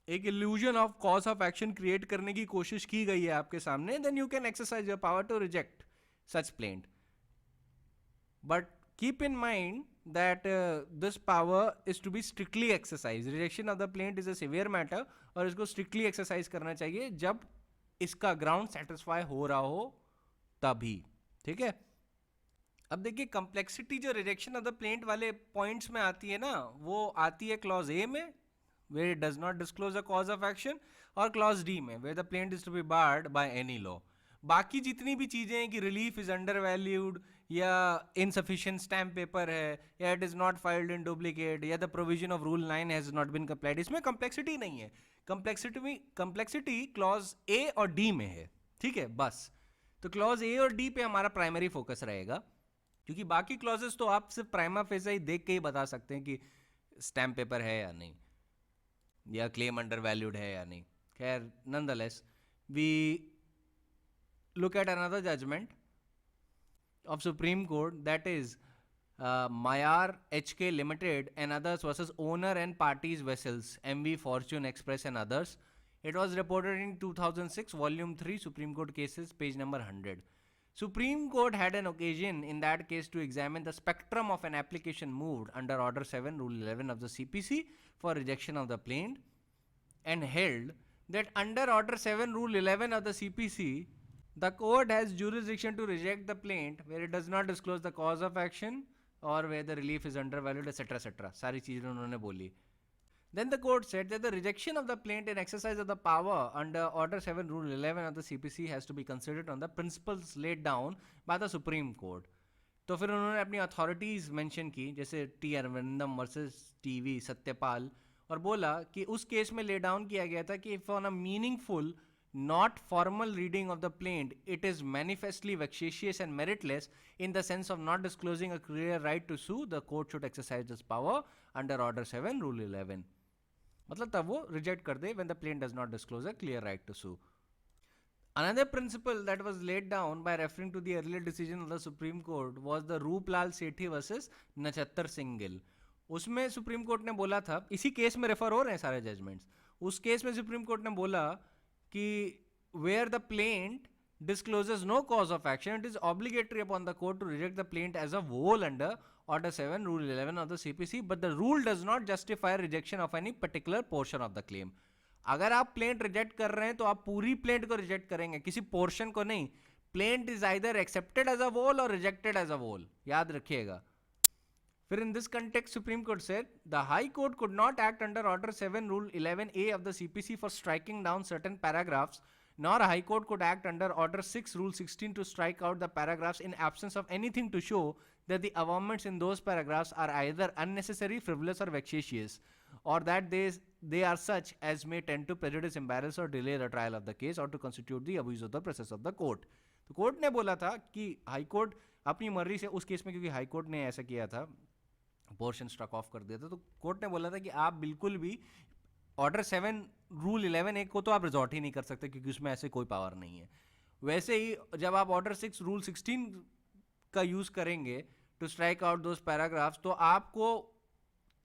एक illusion of cause of action create करने की कोशिश की गई है आपके सामने, then you can exercise your power to reject such plaint. But keep in mind that this power is to be strictly exercised. Rejection of the plaint is a severe matter और इसको strictly exercise करना चाहिए जब इसका ground satisfy हो रहा हो तभी. ठीक है. अब देखिए कंप्लेक्सिटी जो रिजेक्शन ऑफ द प्लेंट वाले पॉइंट्स में आती है ना, वो आती है क्लॉज ए में where it does not disclose a cause of action, और क्लॉज डी में where the plaint is to be barred by any law. बाकी जितनी भी चीजें हैं कि रिलीफ इज अंडर वैल्यूड या इनसफिशिएंट स्टैम्प पेपर है या it is not filed in duplicate या the provision of rule 9 has not been complied, इसमें कंप्लेक्सिटी नहीं है. कंप्लेक्सिटी क्लॉज ए और डी में है. ठीक है. बस तो क्लॉज ए और डी पे हमारा प्राइमरी फोकस रहेगा, क्योंकि बाकी क्लॉजेस तो आप सिर्फ प्राइमा फेसा ही देख के ही बता सकते हैं कि स्टैम्प पेपर है या नहीं, या क्लेम अंडर वैल्यूड है या नहीं. खैर, nonetheless we look at another judgment of Supreme Court, that is Mayar HK Limited and others versus owner and parties vessels MV Fortune Express and others. It was reported in 2006 volume 3 Supreme Court cases page number 100. Supreme Court had an occasion in that case to examine the spectrum of an application moved under Order 7 Rule 11 of the CPC for rejection of the plaint, and held that under Order 7 Rule 11 of the CPC the court has jurisdiction to reject the plaint where it does not disclose the cause of action or where the relief is undervalued, etc. etc. सारी चीजें उन्होंने बोली. Then the court said that the rejection of the plaint in exercise of the power under Order 7 Rule 11 of the CPC has to be considered on the principles laid down by the Supreme Court. तो फिर उन्होंने अपनी authorities mention की, जैसे T अरविंदम versus TV Satyapal, और बोला कि उस केस में ले डाउन किया गया था कि if on a meaningful not formal reading of the plaint, it is manifestly vexatious and meritless in the sense of not disclosing a clear right to sue, the court should exercise this power under Order 7 Rule 11. मतलब तब वो reject कर दे when the plaint does not disclose a clear right to sue. Another principle that was laid down by referring to the earlier decision of the Supreme Court was the Rooplal Sethi versus Nachattar Singh Gill. उसमें supreme court ने बोला था, इसी case में refer हो रहे हैं सारे जजमेंट्स, उस केस में सुप्रीम कोर्ट ने बोला कि where the plaint discloses no cause of action, it is obligatory upon the court to reject the plaint as a whole under Order 7 Rule 11 of the CPC, but the rule does not justify rejection of any particular portion of the claim. अगर आप plaint reject कर रहे हैं तो आप पूरी plaint को reject करेंगे, किसी पोर्शन को नहीं. Plaint is either accepted as a whole और रिजेक्टेड एज अ वोल, याद रखिएगा. फिर in this context Supreme Court said the High Court could not act under Order 7 Rule 11A of the CPC for striking down certain paragraphs, nor High Court could act under Order 6 Rule 16 to strike out the paragraphs in absence of anything to show that the amendments in those paragraphs are either unnecessary, frivolous or vexatious, or that they are such as may tend to prejudice, embarrass or delay the trial of the case or to constitute the abuse of the process of the court. तो court ने बोला था कि high court अपनी मर्जी से उस case में, क्योंकि हाई कोर्ट ने ऐसा किया था, पोर्शन स्ट्रक ऑफ कर दिया था, तो कोर्ट ने बोला था कि आप बिल्कुल भी ऑर्डर 7 रूल 11 को तो आप रिजॉर्ट ही नहीं कर सकते क्योंकि उसमें ऐसे कोई पावर नहीं है. वैसे ही जब आप ऑर्डर 6 रूल 16 का यूज करेंगे to strike out those paragraphs, तो आपको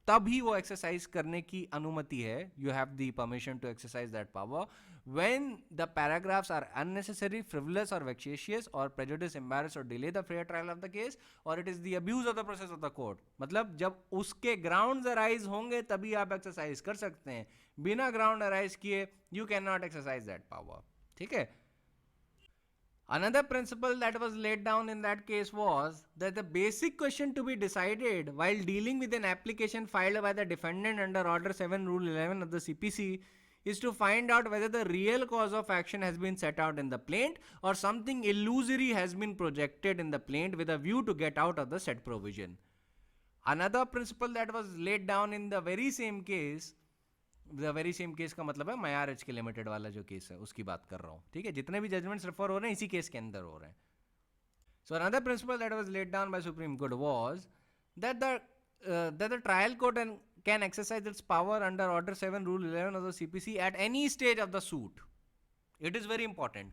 तभी वो एक्सरसाइज करने की अनुमति है. You have the permission to exercise that power when the paragraphs are unnecessary, frivolous or vexatious or prejudice, embarrass or delay the fair trial of the case, or it is the abuse of the process of the court. मतलब जब उसके grounds arise होंगे तभी आप exercise कर सकते हैं, बिना ground arise किए you cannot exercise that power. ठीक है. Another principle that was laid down in that case was that the basic question to be decided while dealing with an application filed by the defendant under Order 7 Rule 11 of the CPC is to find out whether the real cause of action has been set out in the plaint or something illusory has been projected in the plaint with a view to get out of the said provision. Another principle that was laid down in the very same case का मतलब है मयार HK limited वाला जो case है उसकी बात कर रहा हूँ. ठीक है. जितने भी जजमेंट्स रेफर हो रहे हैं इसी केस के अंदर हो रहे हैं. So another principle that was laid down by Supreme Court was that the trial court can exercise its power under Order 7 Rule 11 of the CPC at any stage of the suit. It is very important.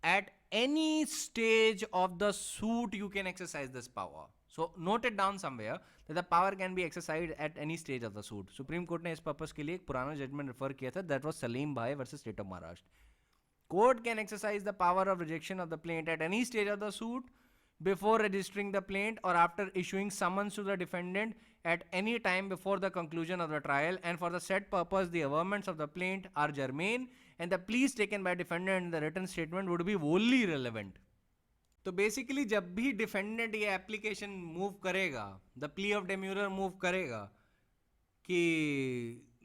At any stage of the suit you can exercise this power. So note it down somewhere that the power can be exercised at any stage of the suit. Supreme court ने इस purpose के लिए एक पुराना judgement refer किया था, that was Salim भाई versus state of Maharashtra. Court can exercise the power of rejection of the plaint at any stage of the suit before registering the plaint or after issuing summons to the defendant at any time before the conclusion of the trial, and for the said purpose the averments of the plaint are germane and the pleas taken by defendant in the written statement would be wholly irrelevant. तो basically जब भी defendant ये application move करेगा, the plea of demurrer move करेगा कि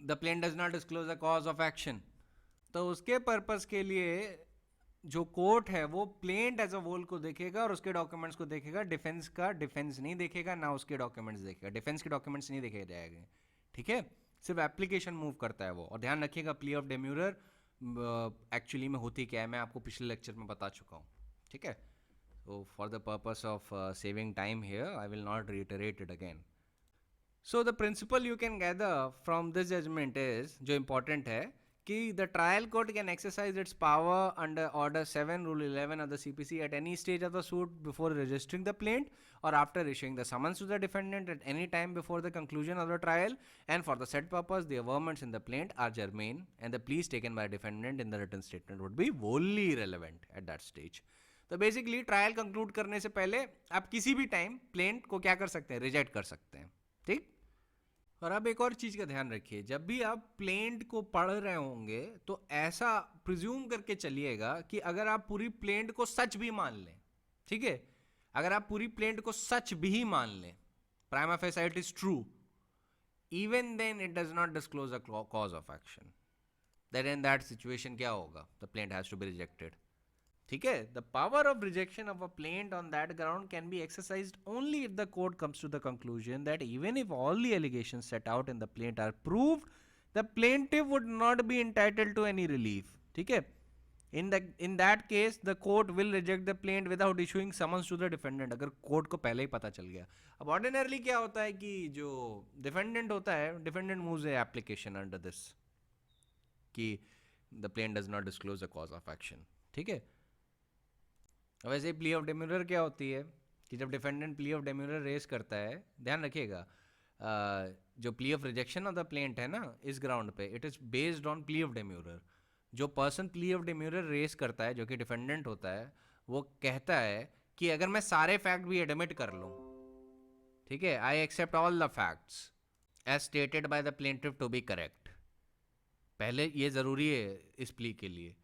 the plaint does not disclose the cause of action, तो उसके purpose के लिए जो कोर्ट है वो प्लेंट एज अ होल को देखेगा और उसके डॉक्यूमेंट्स को देखेगा. डिफेंस का डिफेंस नहीं देखेगा, ना उसके डॉक्यूमेंट्स देखेगा. डिफेंस के डॉक्यूमेंट्स नहीं देखे जाएंगे, ठीक है, सिर्फ एप्लीकेशन मूव करता है वो. और ध्यान रखिएगा प्ली ऑफ डेम्यूरर एक्चुअली में होती क्या है, मैं आपको पिछले लेक्चर में बता चुका हूँ, ठीक है. So for the purpose of saving time here, I will not reiterate it again. So the principle you can gather from this judgment is, जो important है, कि the trial court can exercise its power under Order 7, Rule 11 of the CPC at any stage of the suit before registering the plaint or after issuing the summons to the defendant at any time before the conclusion of the trial, and for the said purpose the averments in the plaint are germane and the pleas taken by defendant in the written statement would be wholly irrelevant at that stage. तो basically trial conclude करने से पहले आप किसी भी time plaint को क्या कर सकते हैं, रिजेक्ट कर सकते हैं, ठीक. और अब एक और चीज़ का ध्यान रखिए, जब भी आप प्लेंट को पढ़ रहे होंगे तो ऐसा प्रिज्यूम करके चलिएगा कि अगर आप पूरी प्लेंट को सच भी मान लें, ठीक है, अगर आप पूरी प्लेंट को सच भी मान लें, prima facie it is true, even then it does not disclose the cause of action. Then in that situation क्या होगा, the plaint has to be rejected, ठीक है. The power of rejection of a plaint on that ground can be exercised only if the court comes to the conclusion that even if all the allegations set out in the plaint are proved, the plaintiff would not be entitled to any relief, ठीक है. in that case the court will reject the plaint without issuing summons to the defendant. अगर court को पहले ही पता चल गया. अब ordinarily क्या होता है कि जो डिफेंडेंट होता है, defendant moves a application under this कि the plaint does not disclose the cause of action, ठीक है. वैसे प्ली ऑफ डेम्यूरर क्या होती है कि जब defendant plea of demurrer raise करता है, ध्यान रखिएगा, जो plea of rejection of the plaint है ना इस ग्राउंड पे, it is based on plea of demurrer. जो person plea of demurrer raise करता है, जो कि डिफेंडेंट होता है, वो कहता है कि अगर मैं सारे फैक्ट भी एडमिट कर लूँ, ठीक है, I accept all the facts as stated by the plaintiff to be correct. पहले ये ज़रूरी है इस प्ली के लिए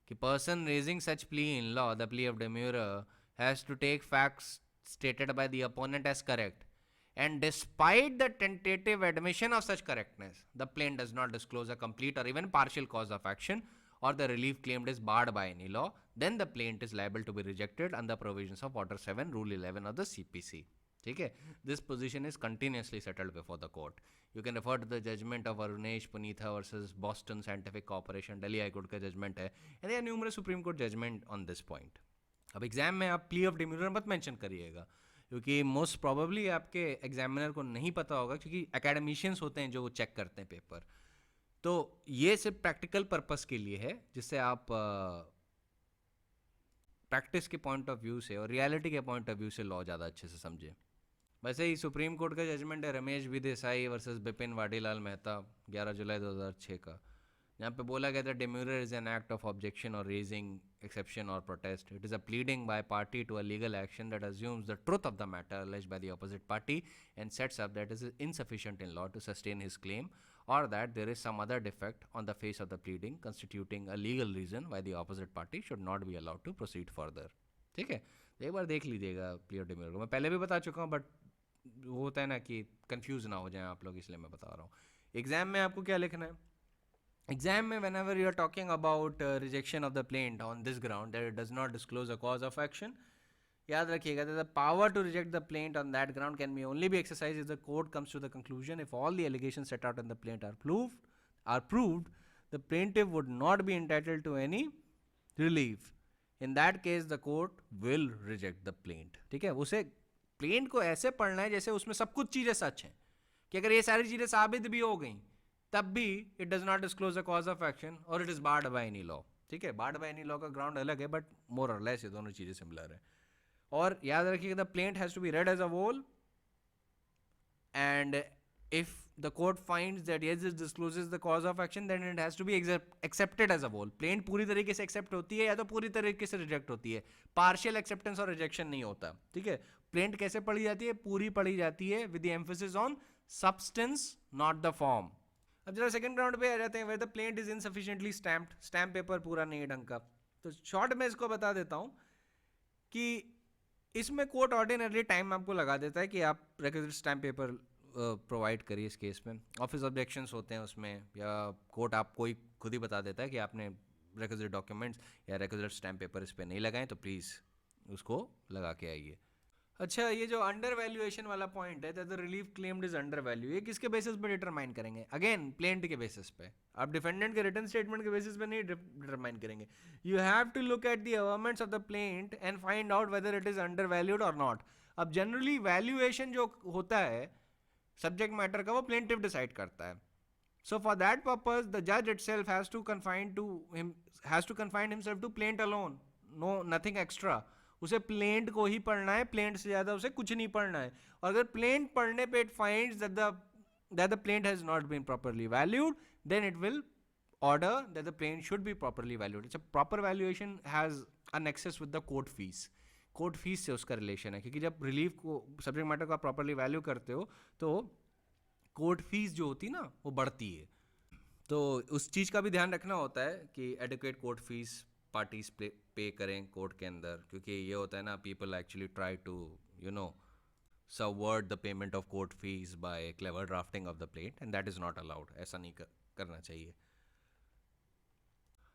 कि person raising such plea in law, the plea of demurrer, has to take facts stated by the opponent as correct, and despite the tentative admission of such correctness, the plaintiff does not disclose a complete or even partial cause of action, or the relief claimed is barred by any law, then the plaintiff is liable to be rejected under provisions of Order 7, Rule 11 of the CPC. ठीक है. This position is continuously settled before the court. You can refer to the judgment of Arunesh Punitha versus Boston Scientific Corporation, Delhi High Court का judgment है, and there are numerous Supreme Court judgment on this point. अब exam में आप plea of डेम्यूरर मत mention करिएगा, क्योंकि most probably आपके examiner को नहीं पता होगा, क्योंकि एकेडमिशियंस होते हैं जो वो चेक करते हैं पेपर. तो ये सिर्फ प्रैक्टिकल पर्पस के लिए है, जिससे आप प्रैक्टिस के पॉइंट ऑफ व्यू से और रियलिटी के पॉइंट ऑफ व्यू से लॉ ज़्यादा अच्छे से समझें. वैसे ही सुप्रीम कोर्ट का जजमेंट है रमेश बी देसाई वर्सेस बिपिन वाडीलाल मेहता 11 जुलाई 2006 का, जहाँ पे बोला गया था demurrer is an act of objection और रेजिंग एक्सेप्शन और protest. It is a pleading by party to a legal action that assumes the truth of the matter alleged by the opposite party and sets up that it is insufficient in law to sustain his claim, or that there is some other defect on the face of the pleading constituting a legal reason why the opposite party should not be allowed to proceed further. ठीक है, एक बार देख लीजिएगा plea of डेम्यूरर को. मैं पहले भी बता चुका हूँ, बट वो होता है ना कि कंफ्यूज ना हो जाए आप लोग, इसलिए मैं बता रहा हूँ. एग्जाम में आपको क्या लिखना है, एग्जाम में whenever you are talking about rejection of the plaint on this ground that it does not disclose a cause of action, याद रखिएगा that the power to reject the plaint on that ground can be only be exercised if the court comes to the conclusion if all the allegations set out in the plaint are proved, the plaintiff would not be entitled to any relief. In that case the court will reject the plaint. ठीक है, उसे plaint को ऐसे पढ़ना है जैसे उसमें सब कुछ चीज़ें सच हैं, कि अगर ये सारी चीज़ें साबित भी हो गई तब भी it does not disclose the cause of action और it is barred by any law. ठीक है, बार्ड बाय एनी लॉ का ग्राउंड अलग है, बट मोर और लेस ये दोनों चीज़ें सिमिलर है. और याद रखिएगा the plaint has to be read as a whole and if the court finds that yes this discloses the cause of action, then it has to be accepted as a whole. plaint पूरी तरीके से accept होती है या तो पूरी तरीके से reject होती है, partial acceptance और rejection नहीं होता, ठीक है. plaint कैसे पढ़ी जाती है? पूरी पढ़ी जाती है with the emphasis on substance not the form. अब जरा सेकंड ग्राउंड पे आ जाते हैं, where the plaint is insufficiently stamped, stamp paper पूरा नहीं है ढंग का. तो शॉर्ट में इसको बता देता हूँ कि इसमें कोर्ट ऑर्डिनरली टाइम आपको लगा देता है कि आप रिक्विजिट स्टैम्प पेपर प्रोवाइड करिए. इस केस में ऑफिस ऑब्जेक्शंस होते हैं उसमें, या कोर्ट आपको ही खुद ही बता देता है कि आपने रिक्विजिट डॉक्यूमेंट्स या रिक्विजिट स्टैम्प पेपर इस पर नहीं लगाएं, तो प्लीज़ उसको लगा के आइए. अच्छा, ये जो अंडर वैल्यूएशन वाला पॉइंट है, that the relief claimed is under value, ये किसके बेसिस पे डिटरमाइन करेंगे? अगेन प्लेंट के बेसिस पे. आप डिफेंडेंट के रिटन स्टेटमेंट के बेसिस पे नहीं डिटरमाइन करेंगे. You have to look at the averments of the plaint and find out whether it is undervalued और नॉट. अब जनरली वैल्यूएशन जो होता है सब्जेक्ट मैटर का, वो प्लेंटिफ डिसाइड करता है. So for that purpose, the judge itself has to confine himself to plaint alone. No, nothing extra. उसे प्लेंट को ही पढ़ना है, प्लेंट से ज़्यादा उसे कुछ नहीं पढ़ना है. और अगर प्लेंट पढ़ने पे it finds that the plaint has not been properly valued, then it will order that the plaint should be properly valued. It's a proper valuation has a nexus with the court fees. Court fees से उसका relation है, क्योंकि जब relief को subject matter को आप properly value करते हो तो कोर्ट फीस जो होती है ना वो बढ़ती है. तो उस चीज़ का भी ध्यान रखना होता है कि एडिक्वेट कोर्ट फीस पार्टीज पे करें कोर्ट के अंदर, क्योंकि ये होता है ना, people actually try to subvert the payment of court fees by clever drafting of the plaint, and that is not allowed. ऐसा नहीं करना चाहिए.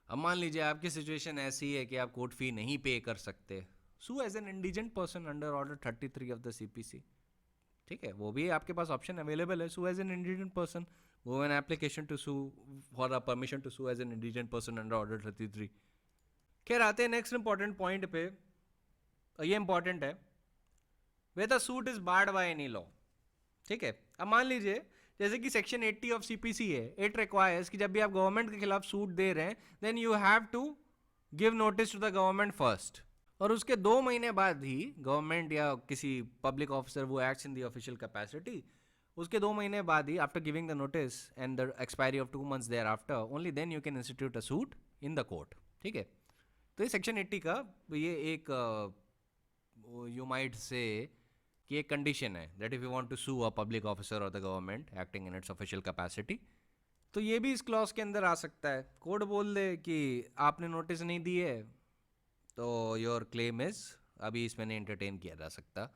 अब मान लीजिए आपकी सिचुएशन ऐसी है कि आप कोर्ट फी नहीं पे कर सकते, sue as an indigent person under order 33 of the CPC. ठीक है, वो भी आपके पास ऑप्शन अवेलेबल है. sue as an indigent person, move an application to sue for a permission to sue as an indigent person under order 33. खैर आते हैं next important point पे. ये इंपॉर्टेंट है, whether suit is barred by any law. ठीक है, अब मान लीजिए जैसे कि सेक्शन 80 ऑफ CPC है, इट रिक्वायर्स कि जब भी आप गवर्नमेंट के खिलाफ सूट दे रहे हैं, then you have to give notice to the government first. और उसके 2 महीने बाद ही गवर्नमेंट या किसी पब्लिक ऑफिसर वो acts in the official capacity, उसके 2 महीने बाद ही after giving the notice and the expiry of 2 months thereafter, only then you can institute a suit in the court. ठीक है, तो ये सेक्शन 80 का ये एक यू माइट से कि एक कंडीशन है that if you want to sue a public officer और the government acting in its official capacity, तो ये भी इस क्लॉज के अंदर आ सकता है. कोर्ट बोल दे कि आपने नोटिस नहीं दी है, तो योर क्लेम इज अभी इसमें नहीं एंटरटेन किया जा सकता.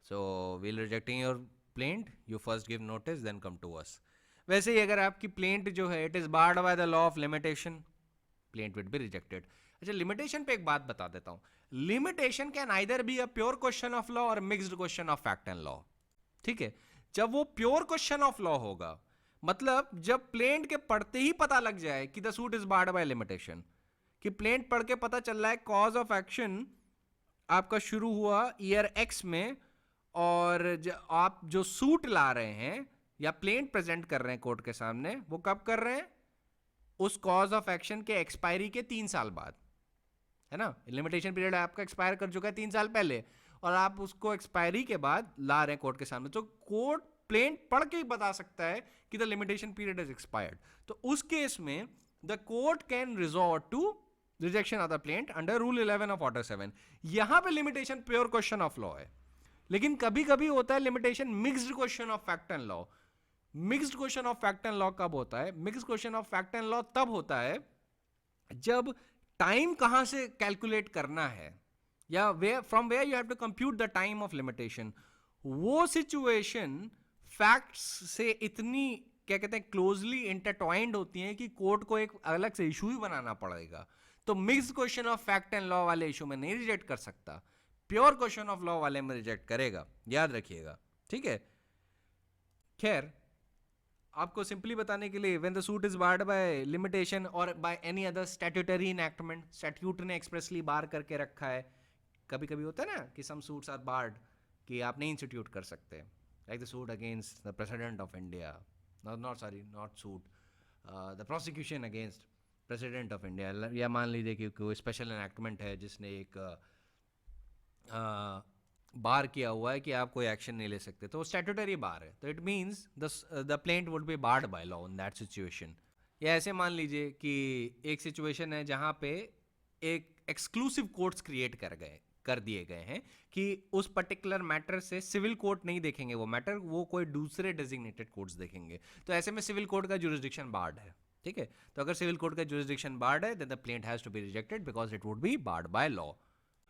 So we'll rejecting your plaint, you first give notice then come to us. वैसे ही अगर आपकी प्लेंट जो है it is barred by the law of limitation, plaint will be rejected. अच्छा, लिमिटेशन पे एक बात बता देता हूँ. Limitation can either be a pure question of law और mixed question of fact and law. ठीक है, जब वो प्योर क्वेश्चन ऑफ लॉ होगा, मतलब जब प्लेंट के पढ़ते ही पता लग जाए कि the suit is barred by limitation, कि प्लेंट पढ़ के पता चल रहा है कॉज ऑफ एक्शन आपका शुरू हुआ ईयर एक्स में, और आप जो सूट ला रहे हैं या प्लेंट प्रेजेंट कर रहे हैं कोर्ट के सामने, वो कब कर रहे हैं? उस कॉज ऑफ एक्शन के एक्सपायरी के 3 साल बाद, है ना. लिमिटेशन पीरियड आपका एक्सपायर कर चुका है 3 साल पहले, और आप उसको एक्सपायरी के बाद ला रहे हैं कोर्ट के सामने, तो कोर्ट प्लेंट पढ़ के ही बता सकता है कि the limitation period is expired. तो उस केस में the court can resort to rejection of the plaint under rule 11 of order 7. यहां पे limitation pure question of law है, लेकिन कभी कभी होता है limitation mixed question of fact and law. Mixed question of fact and law कब होता है? Mixed question of fact and law तब होता है जब टाइम कहां से कैलकुलेट करना है, या from where you have to compute the time of limitation. वो सिचुएशन फैक्ट्स से इतनी क्या कहते हैं क्लोजली इंटरट्वाइंड होती हैं कि कोर्ट को एक अलग से इशू ही बनाना पड़ेगा. तो mixed question of fact and law वाले इशू में नहीं रिजेक्ट कर सकता, प्योर क्वेश्चन ऑफ लॉ वाले में रिजेक्ट करेगा, याद रखिएगा. ठीक है, खैर आपको सिंपली बताने के लिए, when the suit is barred by limitation और by any other statutory enactment, statute ने एक्सप्रेसली बार करके रखा है. कभी कभी होता है ना कि सम सूट्स आर बार्ड, कि आप नहीं इंस्टीट्यूट कर सकते, like the suit against the president of India, not suit, the prosecution against president of India. या मान लीजिए कि कोई स्पेशल इनैक्टमेंट है जिसने एक बार किया हुआ है कि आप कोई एक्शन नहीं ले सकते, तो स्टैट्यूटरी बार है, तो it means the plaint would be barred by law in that situation. या ऐसे मान लीजिए कि एक सिचुएशन है जहाँ पे एक एक्सक्लूसिव कोर्ट्स क्रिएट कर दिए गए हैं कि उस पर्टिकुलर मैटर से सिविल कोर्ट नहीं देखेंगे वो मैटर, वो कोई दूसरे डेजिग्नेटेड कोर्ट्स देखेंगे, तो ऐसे में सिविल कोर्ट का जुरिसडिक्शन बार्ड है। ठीक है, तो अगर सिविल कोर्ट का जुरिसडिक्शन बार्ड है, then the plaint has to be rejected because it would be barred by law.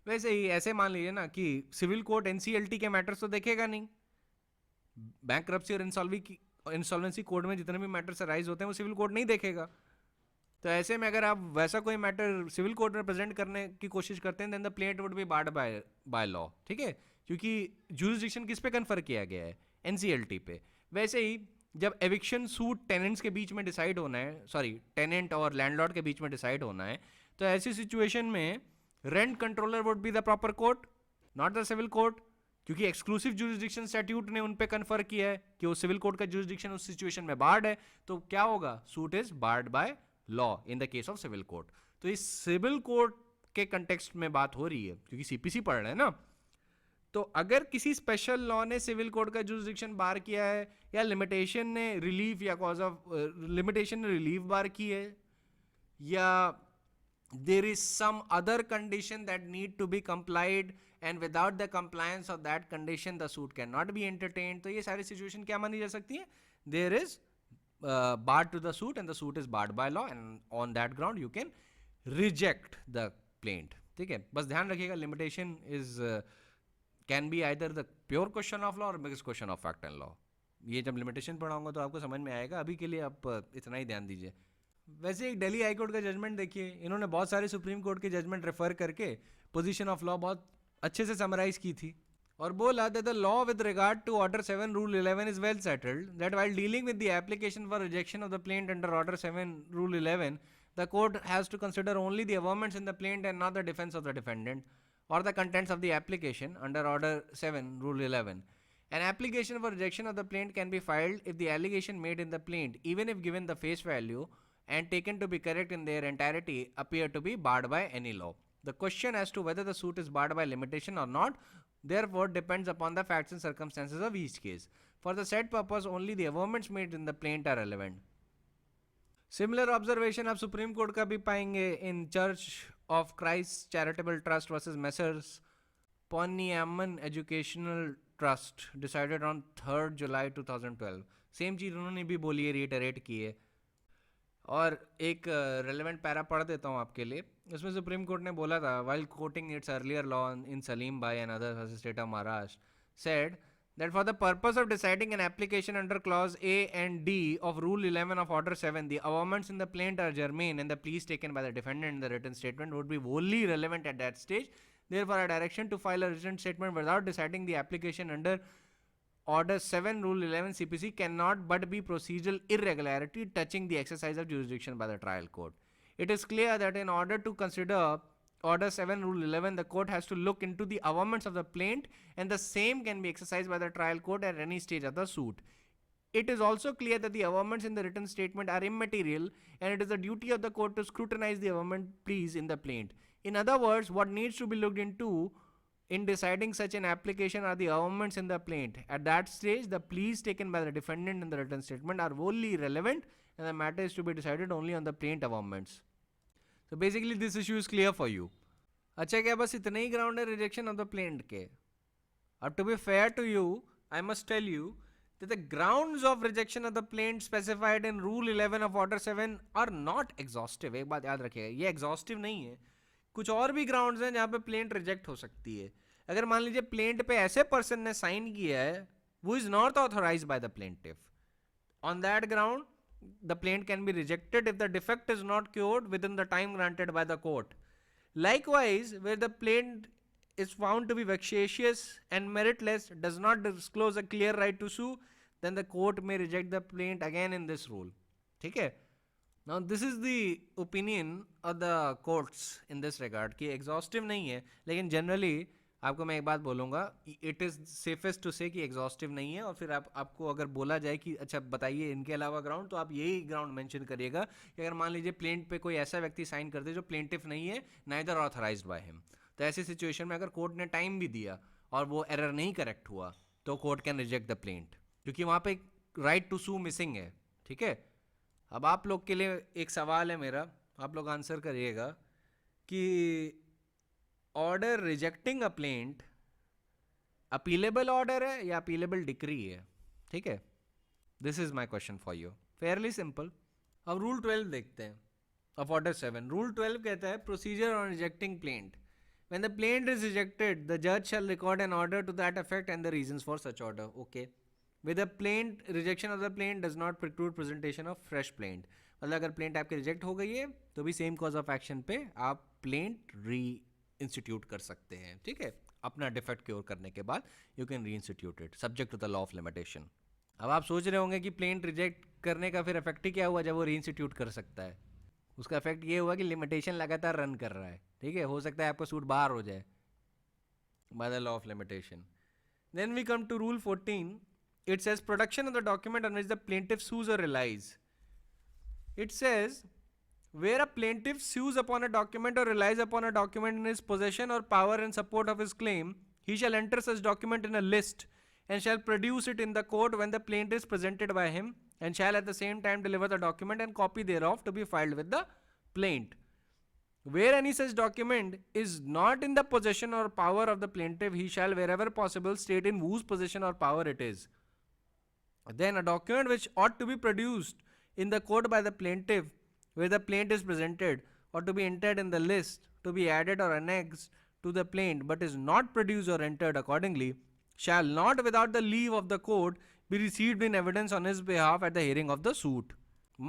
वैसे ही ऐसे मान लीजिए ना कि सिविल कोर्ट एनसीएलटी के मैटर्स तो देखेगा नहीं, बैंकरप्सी और इंसॉल्वेंसी कोड में जितने भी मैटर्स अराइज होते हैं वो सिविल कोर्ट नहीं देखेगा। तो ऐसे में अगर आप वैसा कोई मैटर सिविल कोर्ट में प्रेजेंट करने की कोशिश करते हैं, then the plaint would be barred by law. ठीक है, क्योंकि जुरिसडिक्शन किस पे कन्फर किया गया है, एनसीएलटी पे। वैसे ही जब एविक्शन सूट टेनेंट्स के बीच में डिसाइड होना है, सॉरी टेनेंट और लैंडलॉर्ड के बीच में डिसाइड होना है, तो ऐसी सिचुएशन में rent controller would be the proper court, not the civil court, क्योंकि एक्सक्लूसिव जुरिसडिक्शन स्टैट्यूट ने उन पे कन्फर किया है कि वो सिविल कोर्ट का जुरिसडिक्शन उस सिचुएशन में बार्ड है। तो क्या होगा, suit is barred by law in the case of civil court. तो इस सिविल कोर्ट के कंटेक्स्ट में बात हो रही है क्योंकि सीपीसी पढ़ रहे हैं ना। तो अगर किसी स्पेशल लॉ ने सिविल कोर्ट का जुरिसडिक्शन बार किया है, या लिमिटेशन ने रिलीफ या कॉज ऑफ लिमिटेशन ने रिलीफ बार की है, या there is some other condition that need to be complied and without the compliance of that condition the suit cannot be entertained, तो ये सारी सिचुएशन क्या मानी जा सकती है, there is bar to the suit and the suit is barred by law and on that ground you can reject the plaint। ठीक है, बस ध्यान रखिएगा limitation is can be either the pure question of law और mix question of fact and law. ये जब limitation पढ़ाऊंगा तो आपको समझ में आएगा, अभी के लिए आप इतना ही ध्यान दीजिए। वैसे एक दिल्ली हाई कोर्ट का जजमेंट देखिए, इन्होंने बहुत सारे सुप्रीम कोर्ट के जजमेंट रेफर करके पोजीशन ऑफ लॉ बहुत अच्छे से समराइज की थी और बोला that the law with regard to Order 7 Rule 11 is well settled, that while dealing with the application for rejection of the plaint under Order 7 Rule 11, the court has to consider only the averments in the plaint and not the defense of the defendant or the contents of the application under Order 7 Rule 11. An application for rejection of the plaint can be filed if the allegation made in the plaint, even if given the face value and taken to be correct in their entirety, appear to be barred by any law. The question as to whether the suit is barred by limitation or not therefore depends upon the facts and circumstances of each case. For the said purpose only the averments made in the plaint are relevant. Similar observation आप supreme Court का भी पाएंगे in Church of Christ Charitable Trust versus Messrs Poniamman Educational Trust decided on 3rd July 2012। Same चीज़ उन्होंने भी बोली है, रिटरेट की है। और एक रेलेवेंट पैरा पढ़ देता हूँ आपके लिए। उसमें सुप्रीम कोर्ट ने बोला था, while quoting its earlier law in Salim Bhai and others versus State of Maharashtra, said that for the purpose of deciding an application under clause A and D of Rule 11 of Order 7, the averments in the plaint are germane and the pleas taken by the defendant in the written statement would be wholly relevant at that stage. Therefore, a direction to file a written statement without deciding the application under Order 7 Rule 11 CPC cannot but be procedural irregularity touching the exercise of jurisdiction by the trial court. It is clear that in order to consider Order 7 Rule 11, the court has to look into the averments of the plaint and the same can be exercised by the trial court at any stage of the suit. It is also clear that the averments in the written statement are immaterial and it is the duty of the court to scrutinize the averment pleas in the plaint. In other words, what needs to be looked into in deciding such an application are the averments in the plaint. At that stage, the pleas taken by the defendant in the written statement are wholly irrelevant and the matter is to be decided only on the plaint averments. So basically this issue is clear for you. अच्छा, क्या बस इतने ही ground है rejection of the plaint के? अब to be fair to you, I must tell you that the grounds of rejection of the plaint specified in Rule 11 of Order 7 are not exhaustive। एक बात याद रखिएगा, ये exhaustive नहीं है। कुछ और भी ग्राउंड्स हैं जहाँ पे प्लेंट रिजेक्ट हो सकती है। अगर मान लीजिए प्लेंट पे ऐसे पर्सन ने साइन किया है वो is not authorised by the plaintiff, on that ground the plaint can be rejected if the defect is not cured within the time granted by the court. Likewise, where the plaint is found to be vexatious and meritless, does not disclose a clear right to sue, then the court may reject the plaint again in this rule. ठीक है? Now this is the opinion of the courts in this regard कि exhaustive नहीं है, लेकिन generally आपको मैं एक बात बोलूँगा, it is safest to say कि एग्जॉस्टिव नहीं है। और फिर आपको अगर बोला जाए कि अच्छा बताइए इनके अलावा ग्राउंड, तो आप यही ग्राउंड मेंशन करिएगा कि अगर मान लीजिए प्लेंट पे कोई ऐसा व्यक्ति साइन कर दे जो प्लेंटिफ नहीं है, नाइदर ऑथराइज्ड बाय हिम, तो ऐसी सिचुएशन में अगर कोर्ट ने टाइम भी दिया और वो एरर नहीं करेक्ट हुआ तो court can reject the plaint, क्योंकि वहाँ पे राइट टू सू मिसिंग है। ठीक है, अब आप लोग के लिए एक सवाल है मेरा, आप लोग आंसर करिएगा कि ऑर्डर रिजेक्टिंग अ प्लेंट अपीलेबल ऑर्डर है या अपीलेबल डिक्री है? ठीक है, this is my question for you, Fairlie simple. अब रूल 12 देखते हैं of order 7. Rule 12 कहता है procedure on rejecting plaint. When the plaint is rejected, the judge shall record an order to that effect and the reasons for such order. Okay. With a plaint, rejection of the plaint does not preclude presentation of fresh plaint. मतलब अगर plaint आपकी reject हो गई है तो भी same cause of action पे आप plaint re-institute कर सकते हैं। ठीक है, अपना defect cure करने के बाद you can re-institute it subject to the law of limitation. अब आप सोच रहे होंगे कि plaint reject करने का फिर effect ही क्या हुआ जब वो re-institute कर सकता है? उसका इफेक्ट ये हुआ कि लिमिटेशन लगातार रन कर रहा है। ठीक है, हो सकता है आपका सूट बाहर हो जाए by the law of limitation. Then we come to rule 14. It says production of the document on which the plaintiff sues और relies. It says where a plaintiff sues upon a document or relies upon a document in his possession or power in support of his claim, he shall enter such document in a list and shall produce it in the court when the plaintiff is presented by him, and shall at the same time deliver the document and copy thereof to be filed with the plaint. Where any such document is not in the possession or power of the plaintiff, he shall wherever possible state in whose possession or power it is. Then a document which ought to be produced in the court by the plaintiff where the plaint is presented or to be entered in the list to be added or annexed to the plaint but is not produced or entered accordingly, shall not without the leave of the court be received in evidence on his behalf at the hearing of the suit.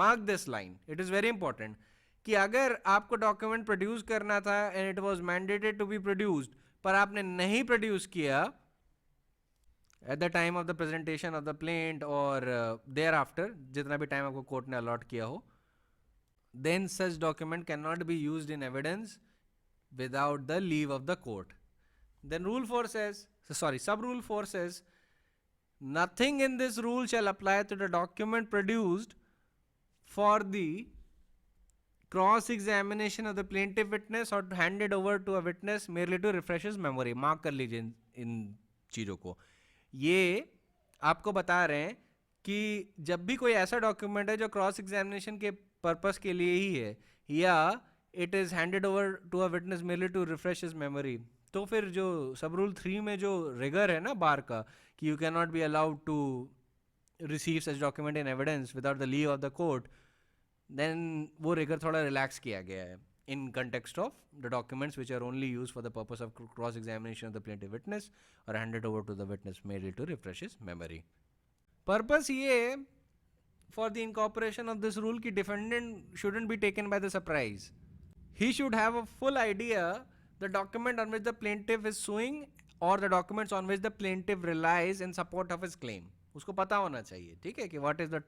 Mark this line, it is very important कि अगर आपको document produce करना था and it was mandated to be produced पर आपने नहीं produce किया at the time of the presentation of the plaint और देयर आफ्टर, जितना भी टाइम आपको कोर्ट ने अलॉट किया हो, then such document cannot be used in evidence without the leave of the court. Then rule 4 says, sub rule 4 says, nothing in this rule shall apply to the document produced for the cross examination of the plaintiff witness or handed over to a witness merely to refresh his memory. Mark कर लीजिए इन चीज़ों को। ये आपको बता रहे हैं कि जब भी कोई ऐसा डॉक्यूमेंट है जो क्रॉस एग्जामिनेशन के पर्पस के लिए ही है या it is handed over to a witness merely to refresh his memory, तो फिर जो सब रूल 3 में जो रिगर है ना बार का कि you can not be allowed to receive such document in evidence without the leave of the court, then वो रिगर थोड़ा रिलैक्स किया गया है in context of the documents which are only used for the purpose of cross examination of the plaintiff witness or handed over to the witness merely to refresh his memory. Purpose ये for the incorporation of this rule कि defendant shouldn't be taken by the surprise. He should have a full idea the document on which the plaintiff is suing or the documents on which the plaintiff relies in support of his claim. उसको पता होना चाहिए, ठीक है, कि what is the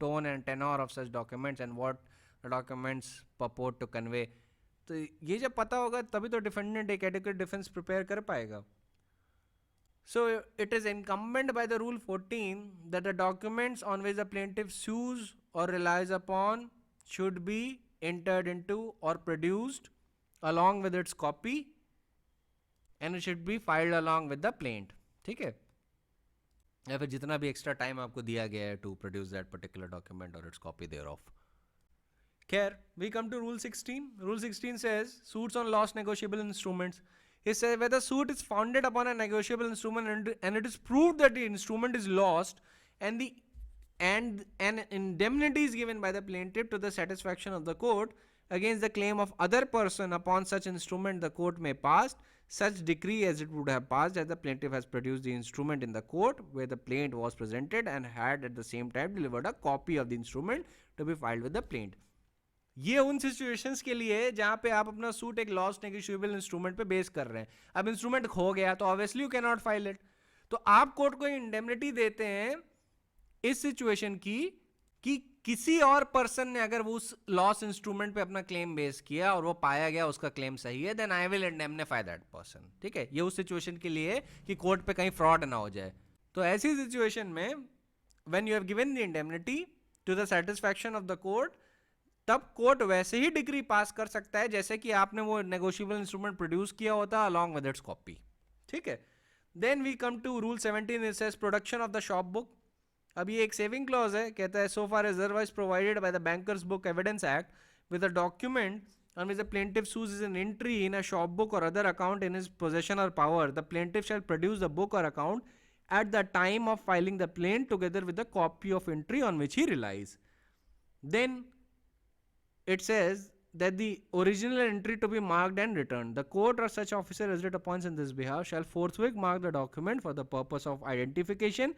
tone and tenor of such documents and what the documents purport to convey. तो ये जब पता होगा तभी तो defendant एक adequate defense prepare कर पाएगा. So it is incumbent by the rule 14 that the documents on which the plaintiff sues or relies upon should be entered into or produced along with its copy and it should be filed along with the plaint. ठीक है, या फिर जितना भी extra time आपको दिया गया है to produce that particular document or its copy thereof. Here we come to rule 16. Rule 16 says suits on lost negotiable instruments. It says where the suit is founded upon a negotiable instrument and it is proved that the instrument is lost and an indemnity is given by the plaintiff to the satisfaction of the court against the claim of other person upon such instrument, the court may pass such decree as it would have passed as the plaintiff has produced the instrument in the court where the plaint was presented and had at the same time delivered a copy of the instrument to be filed with the plaint. ये उन situations के लिए जहां पे आप अपना suit एक lost negotiable instrument पे बेस कर रहे हैं. अब इंस्ट्रूमेंट खो गया तो obviously you can not file it, तो आप कोर्ट को इंडेमनिटी देते हैं इस सिचुएशन की कि किसी और पर्सन ने अगर वो उस लॉस इंस्ट्रूमेंट पे अपना क्लेम बेस किया और वो पाया गया उसका क्लेम सही है, then I will indemnify that person. ठीक है, ये उस सिचुएशन के लिए कि कोर्ट पे कहीं फ्रॉड ना हो जाए. तो ऐसी सिचुएशन में when you have given the indemnity to the satisfaction of the court, तब कोर्ट वैसे ही डिग्री पास कर सकता है जैसे कि आपने वो नेगोशिएबल इंस्ट्रूमेंट प्रोड्यूस किया होता अलॉन्ग विद इट्स कॉपी. ठीक है, Then we come to rule 17. It says production of the shop book. अब ये एक सेविंग क्लॉज है, कहता है so far as otherwise provided by the Bankers Book Evidence Act with a document on which the plaintiff sues is an entry in a shop book or other account in his possession or power, the plaintiff shall produce the book or account at the time of filing the plaint together with the copy of entry on which he relies. Then it says that the original entry to be marked and returned. The court or such officer as it appoints in this behalf shall forthwith mark the document for the purpose of identification,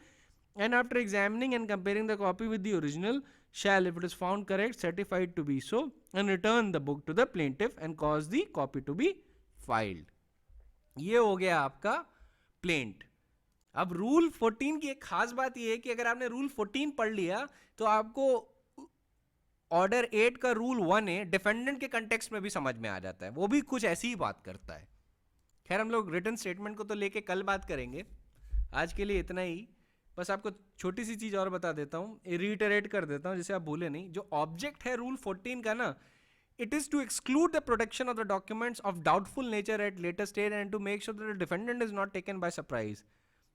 and after examining and comparing the copy with the original, shall, if it is found correct, certified to be so, and return the book to the plaintiff and cause the copy to be filed. ये हो गया आपका plaint. अब rule 14 की एक खास बात ये है कि अगर आपने रूल 14 पढ़ लिया तो आपको ऑर्डर 8 का रूल 1A डिफेंडेंट के कंटेक्स्ट में भी समझ में आ जाता है. वो भी कुछ ऐसी ही बात करता है. खैर हम लोग रिटन स्टेटमेंट को तो लेके कल बात करेंगे, आज के लिए इतना ही. बस आपको छोटी सी चीज़ और बता देता हूँ, रिटरेट कर देता हूँ जिसे आप भूले नहीं. जो ऑब्जेक्ट है रूल 14 का ना, it is to exclude the protection of the documents of doubtful nature at later stage and to make sure that the defendant is not taken by surprise.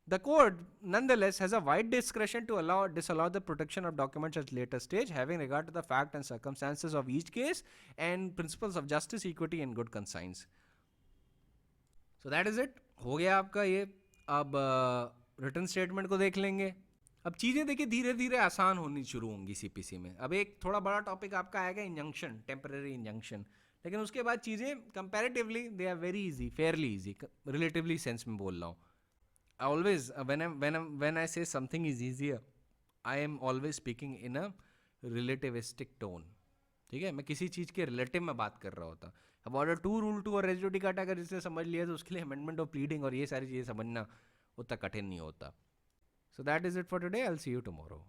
The court nonetheless has a wide discretion to disallow the protection of documents at later stage, having regard to the fact and circumstances of each case and principles of justice, equity and good conscience. So that is it. हो गया आपका ये. अब return statement को देख लेंगे. अब चीज़ें देखिए धीरे धीरे आसान होनी शुरू होंगी सीपीसी में. अब एक थोड़ा बड़ा टॉपिक आपका आएगा इंजंक्शन, टेम्पररी इंजंक्शन, लेकिन उसके बाद चीज़ें comparatively they are very easy, fairly easy, relatively sense में बोल रहा हूँ. Always when I say something is easier, I am always speaking in a relativistic tone. ठीक है, मैं किसी चीज़ के रिलेटिव में बात कर रहा होता. अब ऑर्डर 2, रूल 2 और रेज जुडिकाटा अगर जिसने समझ लिया तो उसके लिए अमेंडमेंट ऑफ प्लीडिंग और ये सारी चीज़ें समझना उतना कठिन नहीं होता. So that is it for today. I'll see you tomorrow.